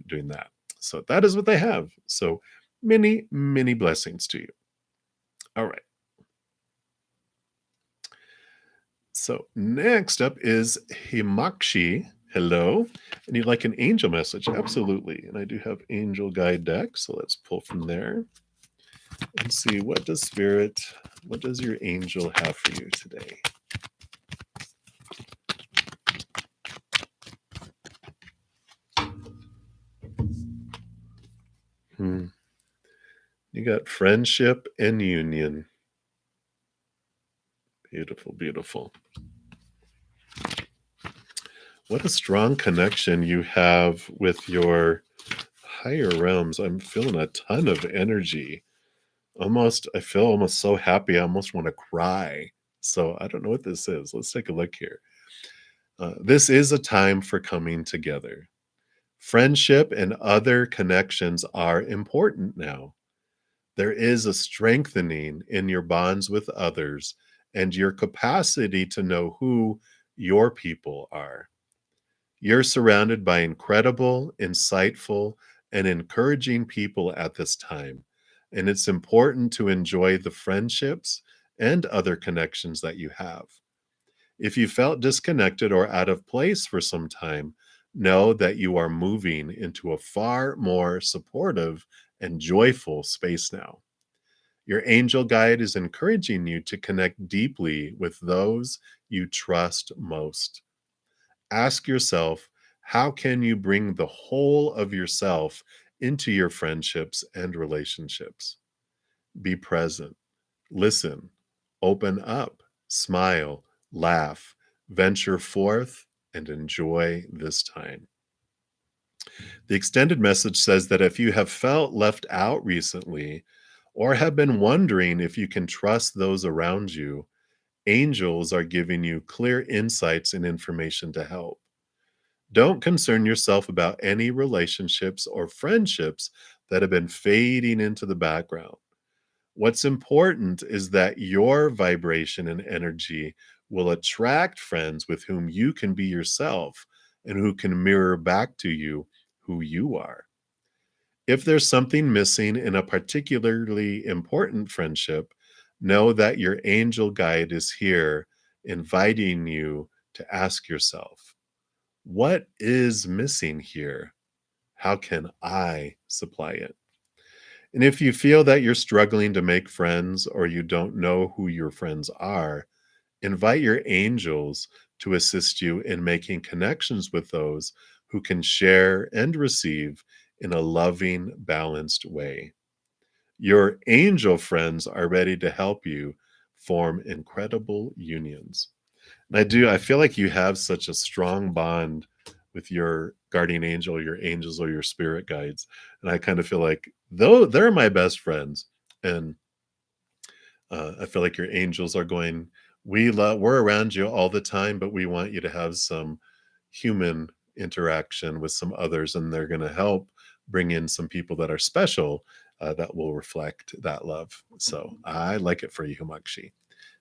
doing that. So that is what they have. So many, many blessings to you. All right. So next up is Himakshi. Hello. And you'd like an angel message? Absolutely. And I do have angel guide deck. So let's pull from there and see what does your angel have for you today? Hmm. You got friendship and union. Beautiful, beautiful. What a strong connection you have with your higher realms. I'm feeling a ton of energy. I feel almost so happy. I almost want to cry. So I don't know what this is. Let's take a look here. This is a time for coming together. Friendship and other connections are important now. There is a strengthening in your bonds with others and your capacity to know who your people are. You're surrounded by incredible, insightful, and encouraging people at this time, and it's important to enjoy the friendships and other connections that you have. If you felt disconnected or out of place for some time, know that you are moving into a far more supportive and joyful space now. Your angel guide is encouraging you to connect deeply with those you trust most. Ask yourself, how can you bring the whole of yourself into your friendships and relationships? Be present, listen, open up, smile, laugh, venture forth, and enjoy this time. The extended message says that if you have felt left out recently or have been wondering if you can trust those around you, angels are giving you clear insights and information to help. Don't concern yourself about any relationships or friendships that have been fading into the background. What's important is that your vibration and energy will attract friends with whom you can be yourself and who can mirror back to you who you are. If there's something missing in a particularly important friendship, know that your angel guide is here inviting you to ask yourself, what is missing here? How can I supply it? And if you feel that you're struggling to make friends or you don't know who your friends are, invite your angels to assist you in making connections with those who can share and receive in a loving, balanced way. Your angel friends are ready to help you form incredible unions. And I feel like you have such a strong bond with your guardian angel, your angels, or your spirit guides. And I kind of feel like, though they're my best friends, and I feel like your angels are going, we're around you all the time, but we want you to have some human interaction with some others, and they're going to help bring in some people that are special that will reflect that love. So I like it for you, Humakshi.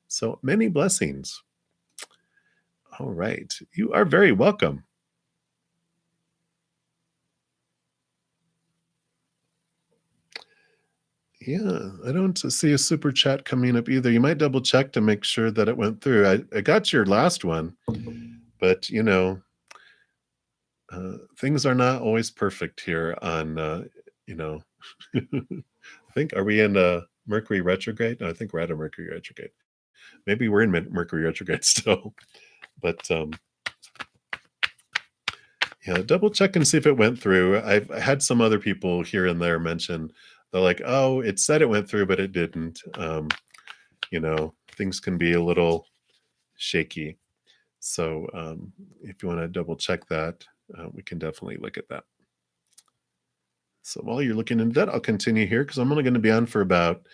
So many blessings. All right. You are very welcome. Yeah, I don't see a super chat coming up either. You might double check to make sure that it went through. I got your last one, but things are not always perfect here on, you know, I think, are we in Mercury retrograde? No, I think we're out of Mercury retrograde. Maybe we're in Mercury retrograde still, but yeah, double check and see if it went through. I've had some other people here and there mention they're like, "Oh, it said it went through, but it didn't." Things can be a little shaky. So if you want to double check that, we can definitely look at that. So while you're looking into that, I'll continue here because I'm only going to be on for about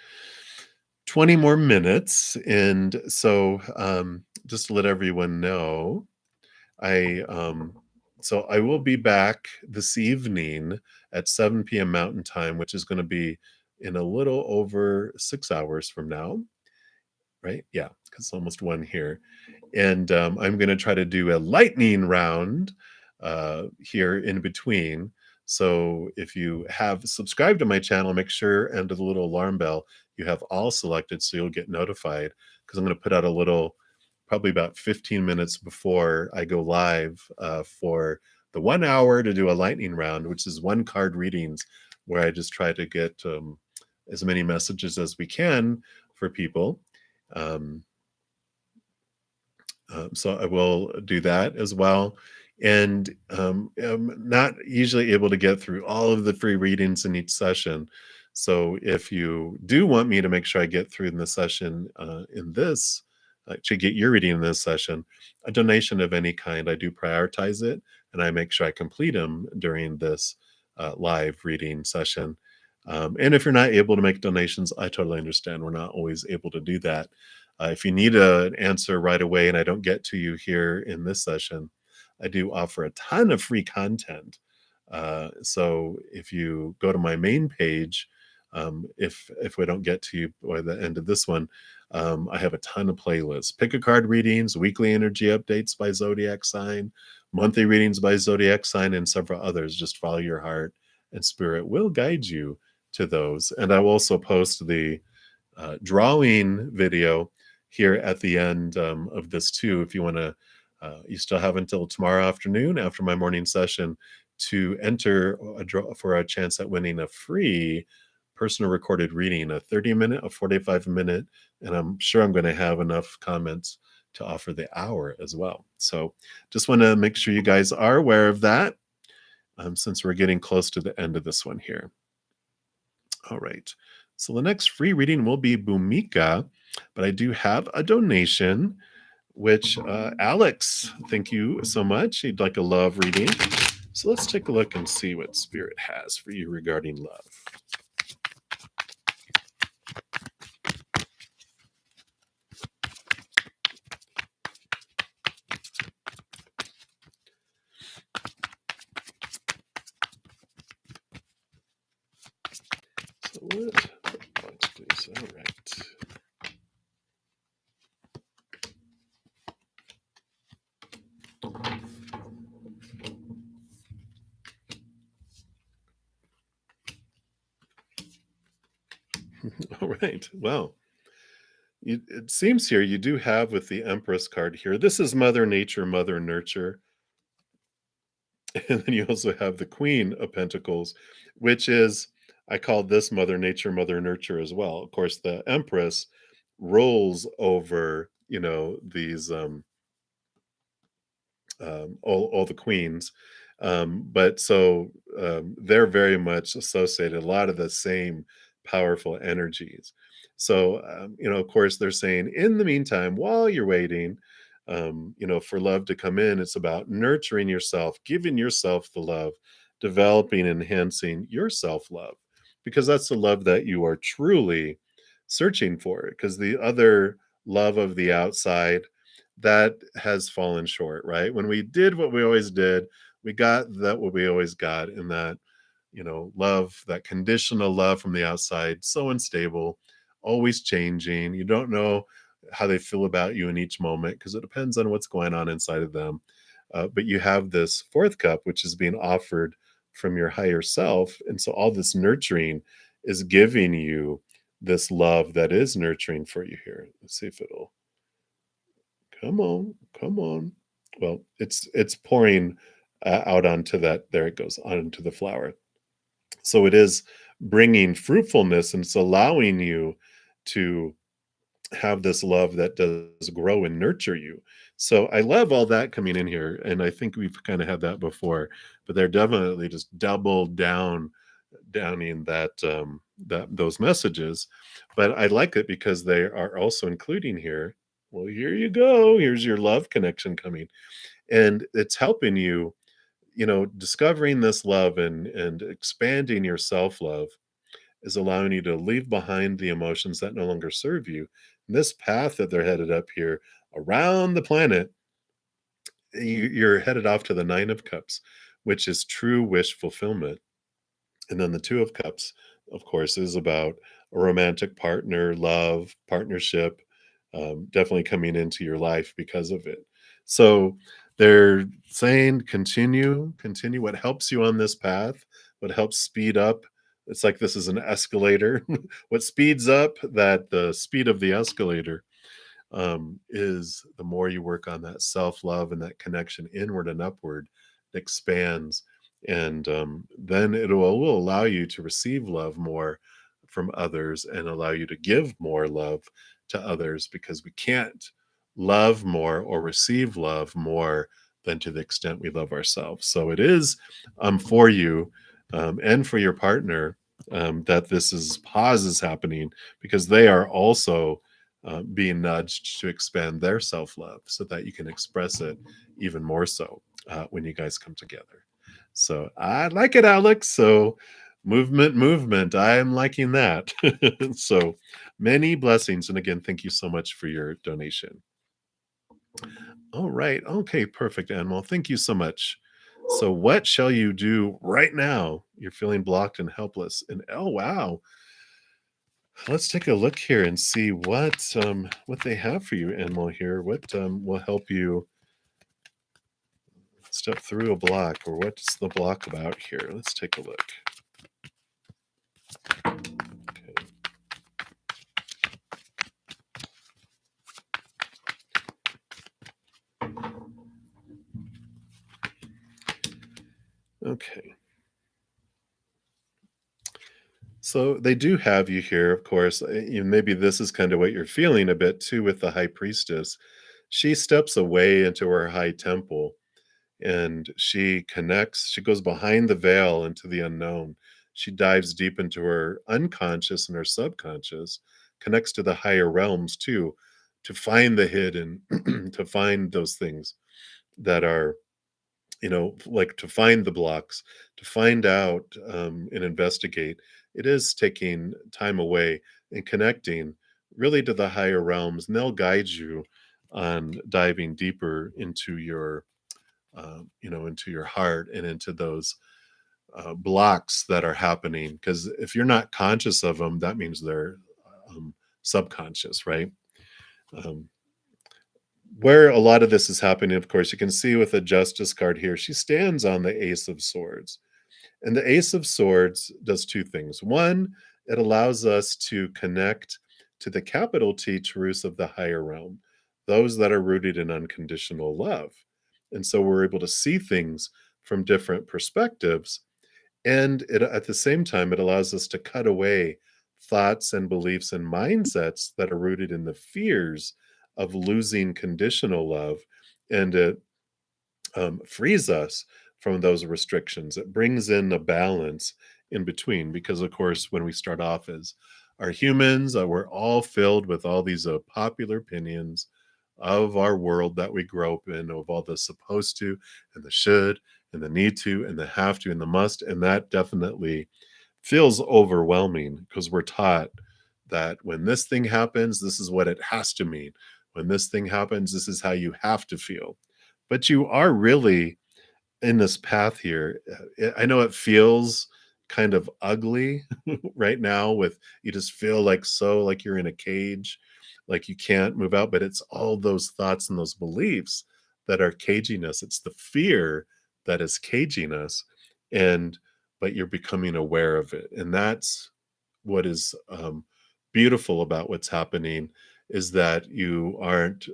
20 more minutes. And so just to let everyone know, I so I will be back this evening at 7 p.m. Mountain Time, which is going to be in a little over 6 hours from now, right? Yeah, because it's almost one here. And I'm going to try to do a lightning round here in between. So if you have subscribed to my channel, make sure and to the little alarm bell you have all selected so you'll get notified, because I'm going to put out a little, probably about 15 minutes before I go live for the 1 hour to do a lightning round, which is one card readings, where I just try to get as many messages as we can for people. Um, so I will do that as well. And I'm not usually able to get through all of the free readings in each session. So if you do want me to make sure I get through in the session in this, to get your reading in this session, a donation of any kind, I do prioritize it and I make sure I complete them during this live reading session. And if you're not able to make donations, I totally understand. We're not always able to do that. If you need an answer right away and I don't get to you here in this session, I do offer a ton of free content. So if you go to my main page, if we don't get to you by the end of this one, I have a ton of playlists. Pick a card readings, weekly energy updates by zodiac sign, monthly readings by zodiac sign, and several others. Just follow your heart, and spirit will guide you to those. And I will also post the drawing video here at the end of this too. If you want to, you still have until tomorrow afternoon after my morning session to enter a draw for a chance at winning a free personal recorded reading, a 30-minute, a 45-minute, and I'm sure I'm going to have enough comments to offer the hour as well. So just want to make sure you guys are aware of that since we're getting close to the end of this one here. All right. So the next free reading will be Bhumika, but I do have a donation, which Alex, thank you so much. He'd like a love reading. So let's take a look and see what Spirit has for you regarding love. What? Box, please. All right. All right. Well, it seems here you do have with the Empress card here. This is Mother Nature, Mother Nurture. And then you also have the Queen of Pentacles, which is, I call this Mother Nature, Mother Nurture as well. Of course, the Empress rolls over, these all the queens. But so they're very much associated, a lot of the same powerful energies. So, of course, they're saying in the meantime, while you're waiting, for love to come in, it's about nurturing yourself, giving yourself the love, developing, enhancing your self love, because that's the love that you are truly searching for. Because the other love of the outside, that has fallen short, right? When we did what we always did, we got that what we always got, in that, love, that conditional love from the outside, so unstable, always changing. You don't know how they feel about you in each moment because it depends on what's going on inside of them. But you have this fourth cup, which is being offered from your higher self. And so all this nurturing is giving you this love that is nurturing for you here. Let's see if it'll come on, come on. Well, it's pouring out onto that. There it goes, onto the flower. So it is bringing fruitfulness, and it's allowing you to have this love that does grow and nurture you. So I love all that coming in here, and I think we've kind of had that before, but they're definitely just double downing that those messages. But I like it because they are also including here, well, here you go, here's your love connection coming, and it's helping you, discovering this love and expanding your self-love is allowing you to leave behind the emotions that no longer serve you. And this path that they're headed up here around the planet, you're headed off to the Nine of Cups, which is true wish fulfillment. And then the Two of Cups, of course, is about a romantic partner, love, partnership, definitely coming into your life because of it. So they're saying continue what helps you on this path, what helps speed up. It's like this is an escalator. What speeds up that, the speed of the escalator, is the more you work on that self love and that connection inward and upward, it expands. And then will allow you to receive love more from others and allow you to give more love to others, because we can't love more or receive love more than to the extent we love ourselves. So it is, for you, and for your partner, that this is pause is happening, because they are also being nudged to expand their self love so that you can express it even more so when you guys come together. So I like it, Alex. So movement. I am liking that. So many blessings. And again, thank you so much for your donation. All right. Okay, perfect, Animal. Thank you so much. So what shall you do right now? You're feeling blocked and helpless. And oh wow. Let's take a look here and see what they have for you, Animal, here. What will help you step through a block, or what's the block about here? Let's take a look. Okay. Okay. So they do have you here, of course. Maybe this is kind of what you're feeling a bit too with the High Priestess. She steps away into her high temple, and she connects, she goes behind the veil into the unknown. She dives deep into her unconscious and her subconscious, connects to the higher realms too, to find the hidden, to find those things that are, like to find the blocks, to find out, and investigate. It is taking time away and connecting really to the higher realms, and they'll guide you on diving deeper into your into your heart and into those blocks that are happening. Because if you're not conscious of them, that means they're um, subconscious, right? Um, where a lot of this is happening, of course, you can see with the Justice card here, she stands on the Ace of Swords. And the Ace of Swords does two things. One, it allows us to connect to the capital T truths of the higher realm, those that are rooted in unconditional love. And so we're able to see things from different perspectives. And at the same time, it allows us to cut away thoughts and beliefs and mindsets that are rooted in the fears of losing conditional love. And it frees us from those restrictions. It brings in a balance in between because, of course, when we start off as our humans, we're all filled with all these popular opinions of our world that we grow up in, of all the supposed to and the should and the need to and the have to and the must. And that definitely feels overwhelming because we're taught that when this thing happens, this is what it has to mean. When this thing happens, this is how you have to feel. But you are really in this path here. I know it feels kind of ugly right now with you just feel like so like you're in a cage, like you can't move out, but it's all those thoughts and those beliefs that are caging us. It's the fear that is caging us. And but you're becoming aware of it. And that's what is beautiful about what's happening is that you aren't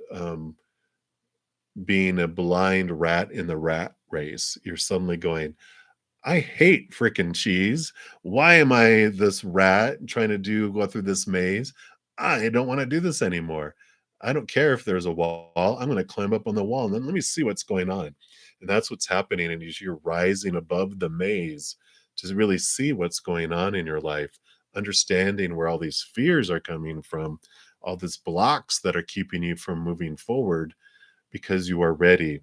being a blind rat in the rat race. You're suddenly going, I hate freaking cheese. Why am I this rat trying to go through this maze? I don't want to do this anymore. I don't care if there's a wall. I'm going to climb up on the wall and then let me see what's going on. And that's what's happening. And you're rising above the maze to really see what's going on in your life, understanding where all these fears are coming from, all these blocks that are keeping you from moving forward because you are ready.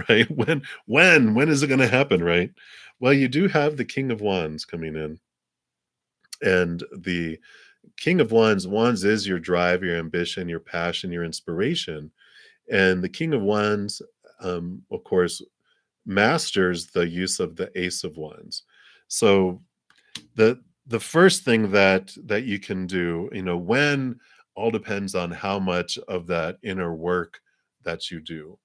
Right? When is it going to happen, right? Well, you do have the King of Wands coming in. And the King of Wands is your drive, your ambition, your passion, your inspiration. And the King of Wands, of course, masters the use of the Ace of Wands. So the first thing that you can do, when all depends on how much of that inner work that you do,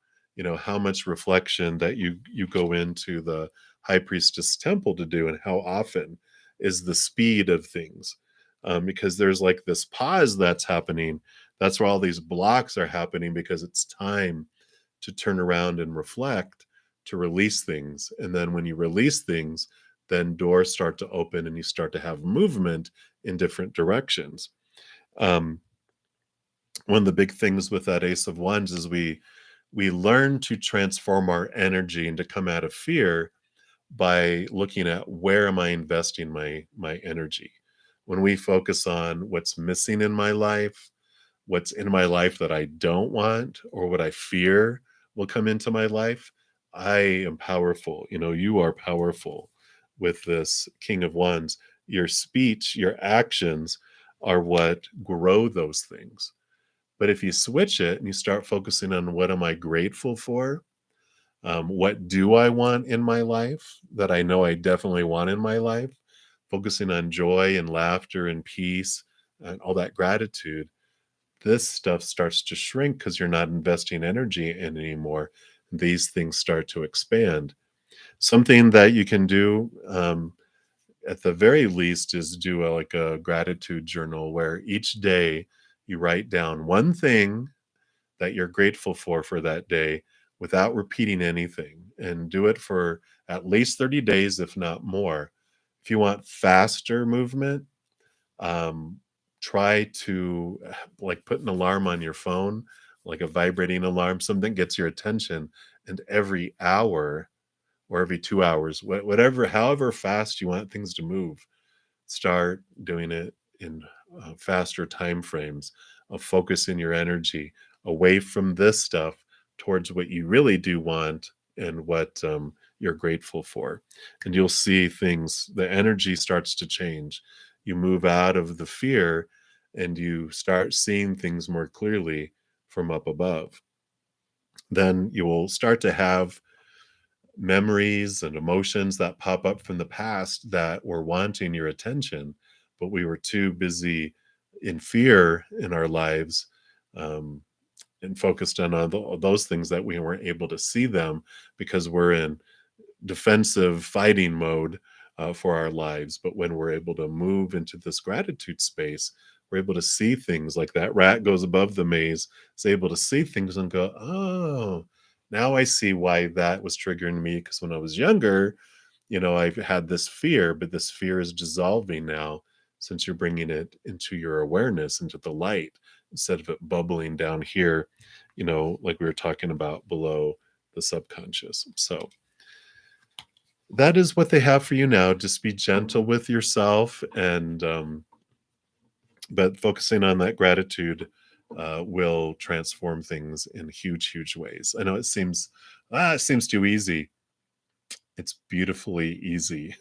how much reflection that you go into the high priestess temple to do, and how often is the speed of things, because there's like this pause that's happening. That's where all these blocks are happening, because it's time to turn around and reflect, to release things. And then when you release things, then doors start to open and you start to have movement in different directions. Um, one of the big things with that Ace of Wands is we learn to transform our energy and to come out of fear by looking at where am I investing my energy. When we focus on what's missing in my life, what's in my life that I don't want, or what I fear will come into my life, I am powerful. You are powerful with this King of Wands. Your speech, your actions are what grow those things. But if you switch it and you start focusing on what am I grateful for, what do I want in my life that I know I definitely want in my life, focusing on joy and laughter and peace and all that gratitude, this stuff starts to shrink because you're not investing energy in it anymore. These things start to expand. Something that you can do, at the very least, is do like a gratitude journal where each day you write down one thing that you're grateful for that day without repeating anything, and do it for at least 30 days, if not more. If you want faster movement, um, try to like put an alarm on your phone, like a vibrating alarm, something gets your attention, and every hour or every 2 hours, whatever, however fast you want things to move, start doing it in faster time frames of focusing your energy away from this stuff towards what you really do want and what you're grateful for. And you'll see things, the energy starts to change. You move out of the fear and you start seeing things more clearly from up above. Then you will start to have memories and emotions that pop up from the past that were wanting your attention, but we were too busy in fear in our lives, um, and focused on those things that we weren't able to see them because we're in defensive fighting mode for our lives. But when we're able to move into this gratitude space, we're able to see things like that rat goes above the maze, is able to see things and go, oh, now I see why that was triggering me. Because when I was younger, I've had this fear, but this fear is dissolving now since you're bringing it into your awareness, into the light, instead of it bubbling down here, like we were talking about below the subconscious. So, that is what they have for you now. Just be gentle with yourself, and but focusing on that gratitude will transform things in huge, huge ways. I know it seems too easy. It's beautifully easy.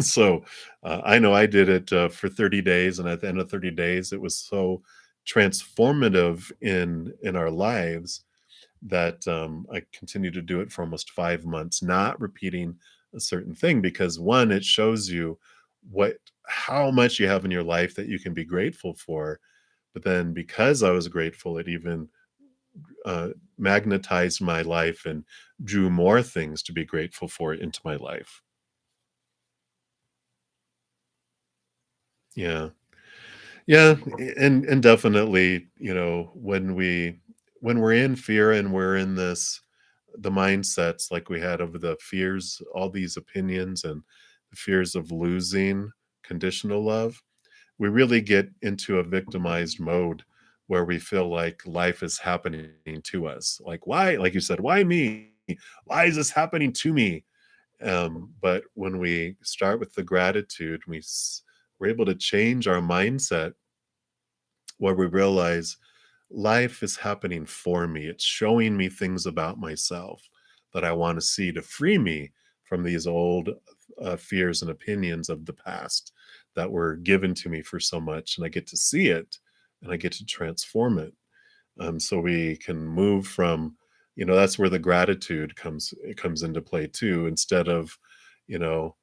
So I know I did it for 30 days, and at the end of 30 days, it was so transformative in our lives that I continue to do it for almost 5 months, not repeating a certain thing, because one, it shows you how much you have in your life that you can be grateful for. But then because I was grateful, it even magnetized my life and drew more things to be grateful for into my life. Yeah. Yeah, and definitely, when we're in fear and we're in the mindsets like we had of the fears, all these opinions and the fears of losing conditional love, we really get into a victimized mode where we feel like life is happening to us. Like, why, like you said, why me? Why is this happening to me? But when we start with the gratitude, we're able to change our mindset where we realize life is happening for me. It's showing me things about myself that I want to see to free me from these old fears and opinions of the past that were given to me for so much. And I get to see it and I get to transform it. So we can move from, that's where the gratitude comes into play too. Instead of, you know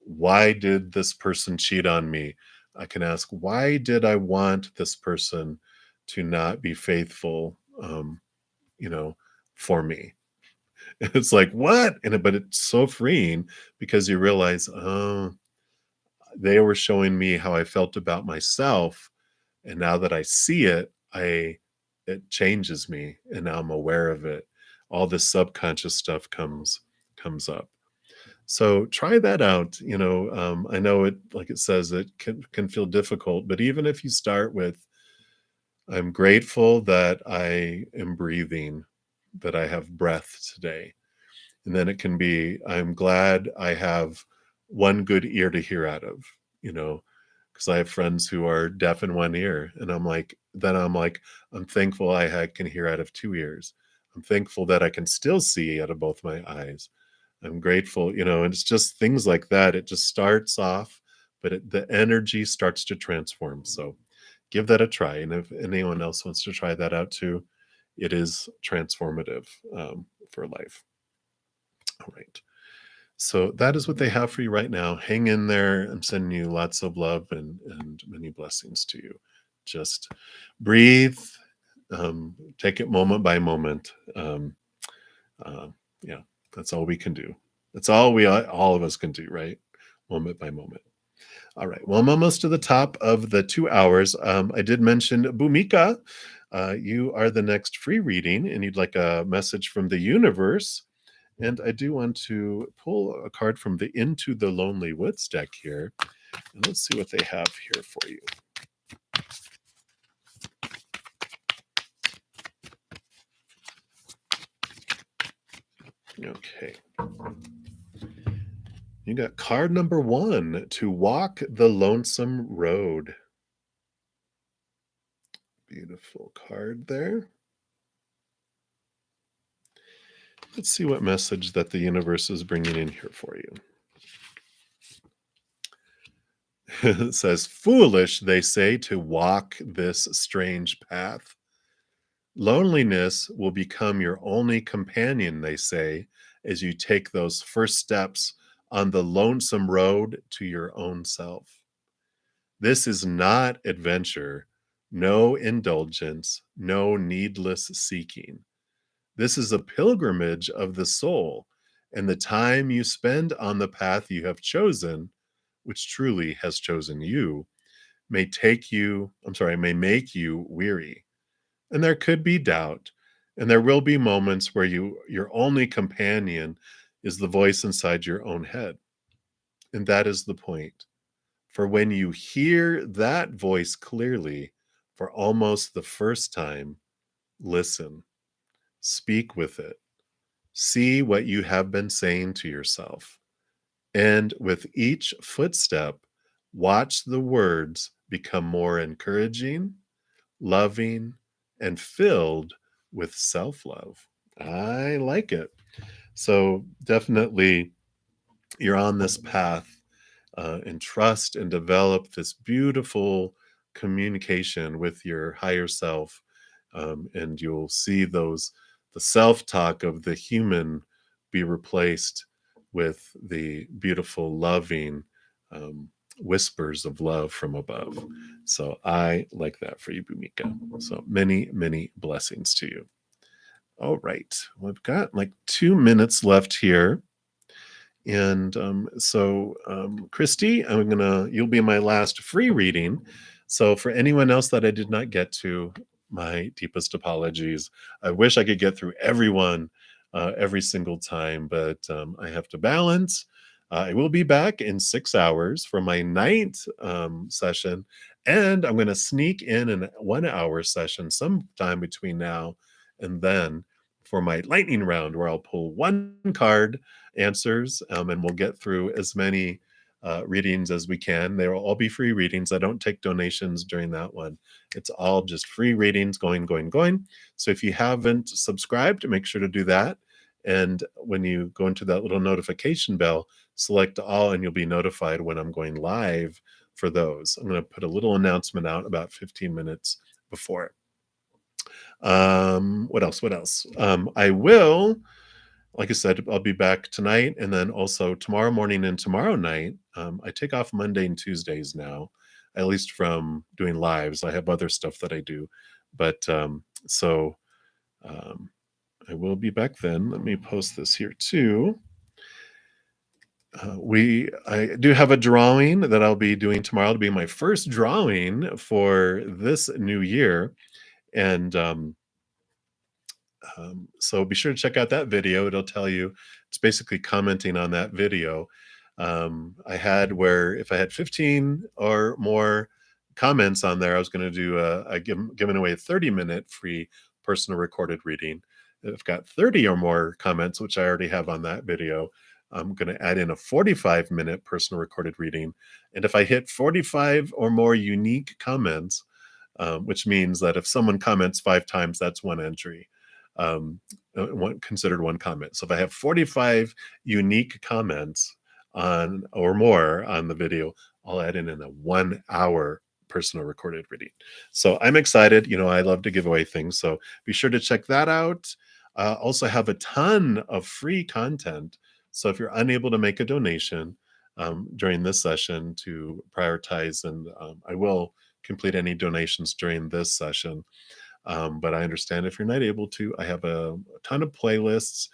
why did this person cheat on me, I can ask, why did I want this person to not be faithful, you know for me? It's like, what? But it's so freeing, because you realize, oh, they were showing me how I felt about myself, and now that I see it, it changes me, and now I'm aware of it. All this subconscious stuff comes up. So try that out. I know it, like it says, it can feel difficult, but even if you start with, I'm grateful that I am breathing, that I have breath today. And then it can be, I'm glad I have one good ear to hear out of, you know, because I have friends who are deaf in one ear. And I'm like, I'm thankful can hear out of two ears. I'm thankful that I can still see out of both my eyes. I'm grateful, and it's just things like that. It just starts off, but the energy starts to transform. So give that a try. And if anyone else wants to try that out too, it is transformative for life. All right. So that is what they have for you right now. Hang in there. I'm sending you lots of love and many blessings to you. Just breathe, take it moment by moment. Uh, yeah, that's all we can do. That's all of us can do, right? Moment by moment. All right. Well, I'm almost to the top of the 2 hours. I did mention Bhumika. You are the next free reading, and you'd like a message from the universe. And I do want to pull a card from the Into the Lonely Woods deck here. And let's see what they have here for you. Okay. You got card number 1, To Walk the Lonesome Road. Beautiful card there. Let's see what message that the universe is bringing in here for you. It says, foolish, they say, to walk this strange path. Loneliness will become your only companion, they say, as you take those first steps on the lonesome road to your own self. This is not adventure, no indulgence, no needless seeking. This is a pilgrimage of the soul, and the time you spend on the path you have chosen, which truly has chosen you, may make you weary. And there could be doubt, and there will be moments where your only companion is the voice inside your own head. And that is the point. For when you hear that voice clearly for almost the first time, listen, speak with it, see what you have been saying to yourself. And with each footstep, watch the words become more encouraging, loving, and filled with self-love. I like it. So definitely you're on this path, and trust and develop this beautiful communication with your higher self. And you'll see the self-talk of the human be replaced with the beautiful, loving whispers of love from above. So I like that for you, Bhumika. So many, many blessings to you. All right. We've got like 2 minutes left here. And Christy, you'll be my last free reading. So for anyone else that I did not get to, my deepest apologies. I wish I could get through everyone every single time, but I have to balance. I will be back in 6 hours for my night session, and I'm going to sneak in a 1 hour session sometime between now and then for my lightning round, where I'll pull one card answers, and we'll get through as many readings as we can. They will all be free readings. I don't take donations during that one. It's all just free readings going. So if you haven't subscribed, make sure to do that. And when you go into that little notification bell, select all, and you'll be notified when I'm going live for those. I'm going to put a little announcement out about 15 minutes before. What else? I will, like I said, I'll be back tonight, and then also tomorrow morning and tomorrow night. I take off Monday and Tuesdays now, at least from doing lives. I have other stuff that I do, but I will be back then. Let me post this here too. I do have a drawing that I'll be doing tomorrow to be my first drawing for this new year, and so be sure to check out that video. It'll tell you, it's basically commenting on that video. I had where if I had 15 or more comments on there, I was going to do giving away a 30-minute free personal recorded reading. If I've got 30 or more comments, which I already have on that video, I'm going to add in a 45-minute personal recorded reading. And if I hit 45 or more unique comments, which means that if someone comments 5 times, that's one entry. Considered one comment. So if I have 45 unique comments on or more on the video, I'll add in a 1 hour personal recorded reading. So I'm excited. I love to give away things. So be sure to check that out. Also have a ton of free content. So if you're unable to make a donation during this session to prioritize, and I will complete any donations during this session. But I understand if you're not able to, I have a ton of playlists,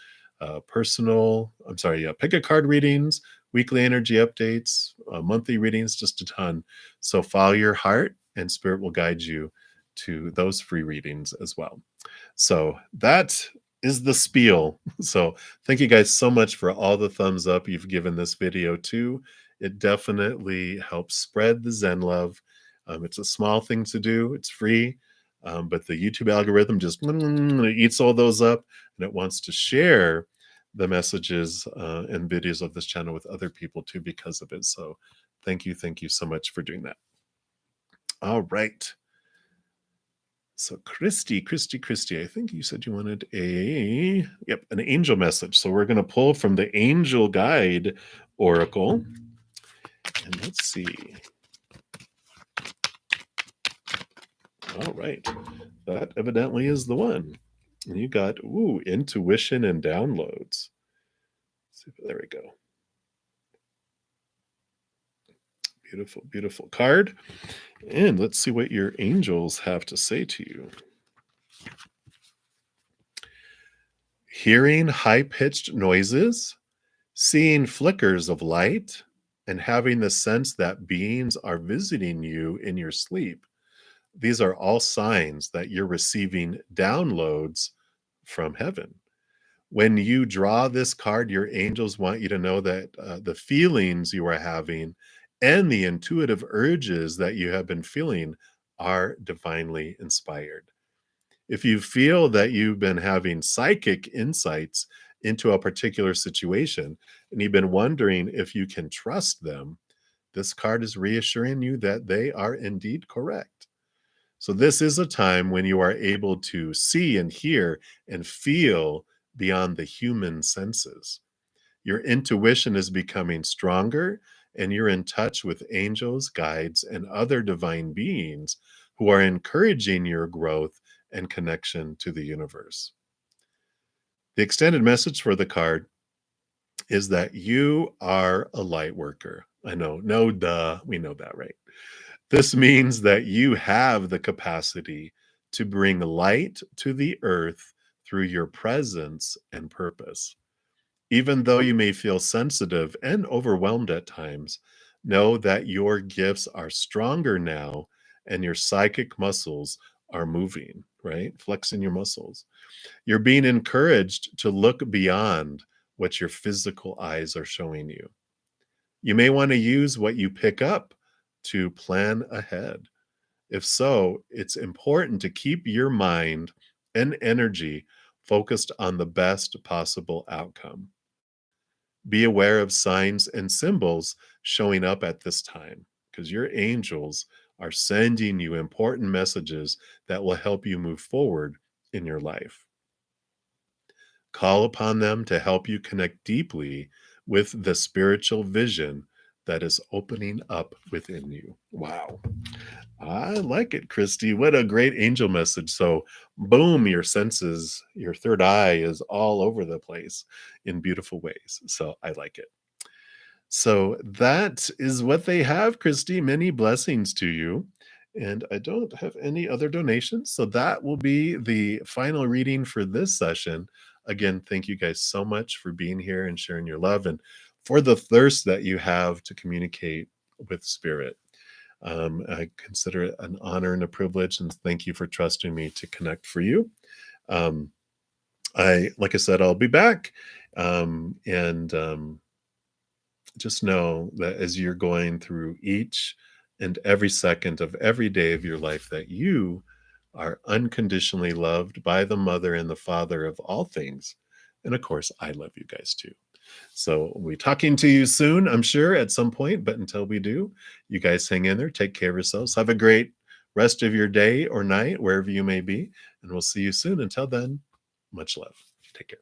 pick a card readings, weekly energy updates, monthly readings, just a ton. So follow your heart, and spirit will guide you to those free readings as well. So that is the spiel. So thank you guys so much for all the thumbs up you've given this video too. It definitely helps spread the Zen love. It's a small thing to do. It's free. But the YouTube algorithm just eats all those up, and it wants to share the messages and videos of this channel with other people too because of it. So thank you so much for doing that. All right. So Christy, I think you said you wanted an angel message. So we're going to pull from the Angel Guide Oracle. And let's see. All right. That evidently is the one. And you got, intuition and downloads. There we go. Beautiful, beautiful card. And let's see what your angels have to say to you. Hearing high-pitched noises, seeing flickers of light, and having the sense that beings are visiting you in your sleep. These are all signs that you're receiving downloads from heaven. When you draw this card, your angels want you to know that the feelings you are having and the intuitive urges that you have been feeling are divinely inspired. If you feel that you've been having psychic insights into a particular situation and you've been wondering if you can trust them, this card is reassuring you that they are indeed correct. So, this is a time when you are able to see and hear and feel beyond the human senses. Your intuition is becoming stronger, and you're in touch with angels, guides, and other divine beings who are encouraging your growth and connection to the universe. The extended message for the card is that you are a light worker. I know, no duh, we know that, right? This means that you have the capacity to bring light to the earth through your presence and purpose. Even though you may feel sensitive and overwhelmed at times, know that your gifts are stronger now and your psychic muscles are moving, right? Flexing your muscles. You're being encouraged to look beyond what your physical eyes are showing you. You may want to use what you pick up to plan ahead. If so, it's important to keep your mind and energy focused on the best possible outcome. Be aware of signs and symbols showing up at this time because your angels are sending you important messages that will help you move forward in your life. Call upon them to help you connect deeply with the spiritual vision that is opening up within you. Wow. I like it, Christy. What a great angel message. So, boom, your senses, your third eye is all over the place in beautiful ways. So, I like it. So, that is what they have, Christy. Many blessings to you. And I don't have any other donations. So, that will be the final reading for this session. Again, thank you guys so much for being here and sharing your love and for the thirst that you have to communicate with spirit. I consider it an honor and a privilege, and thank you for trusting me to connect for you. Um, like I said, I'll be back, and just know that as you're going through each and every second of every day of your life, that you are unconditionally loved by the mother and the father of all things. And of course, I love you guys too. So we'll be talking to you soon, I'm sure, at some point. But until we do, you guys hang in there. Take care of yourselves. Have a great rest of your day or night, wherever you may be. And we'll see you soon. Until then, much love. Take care.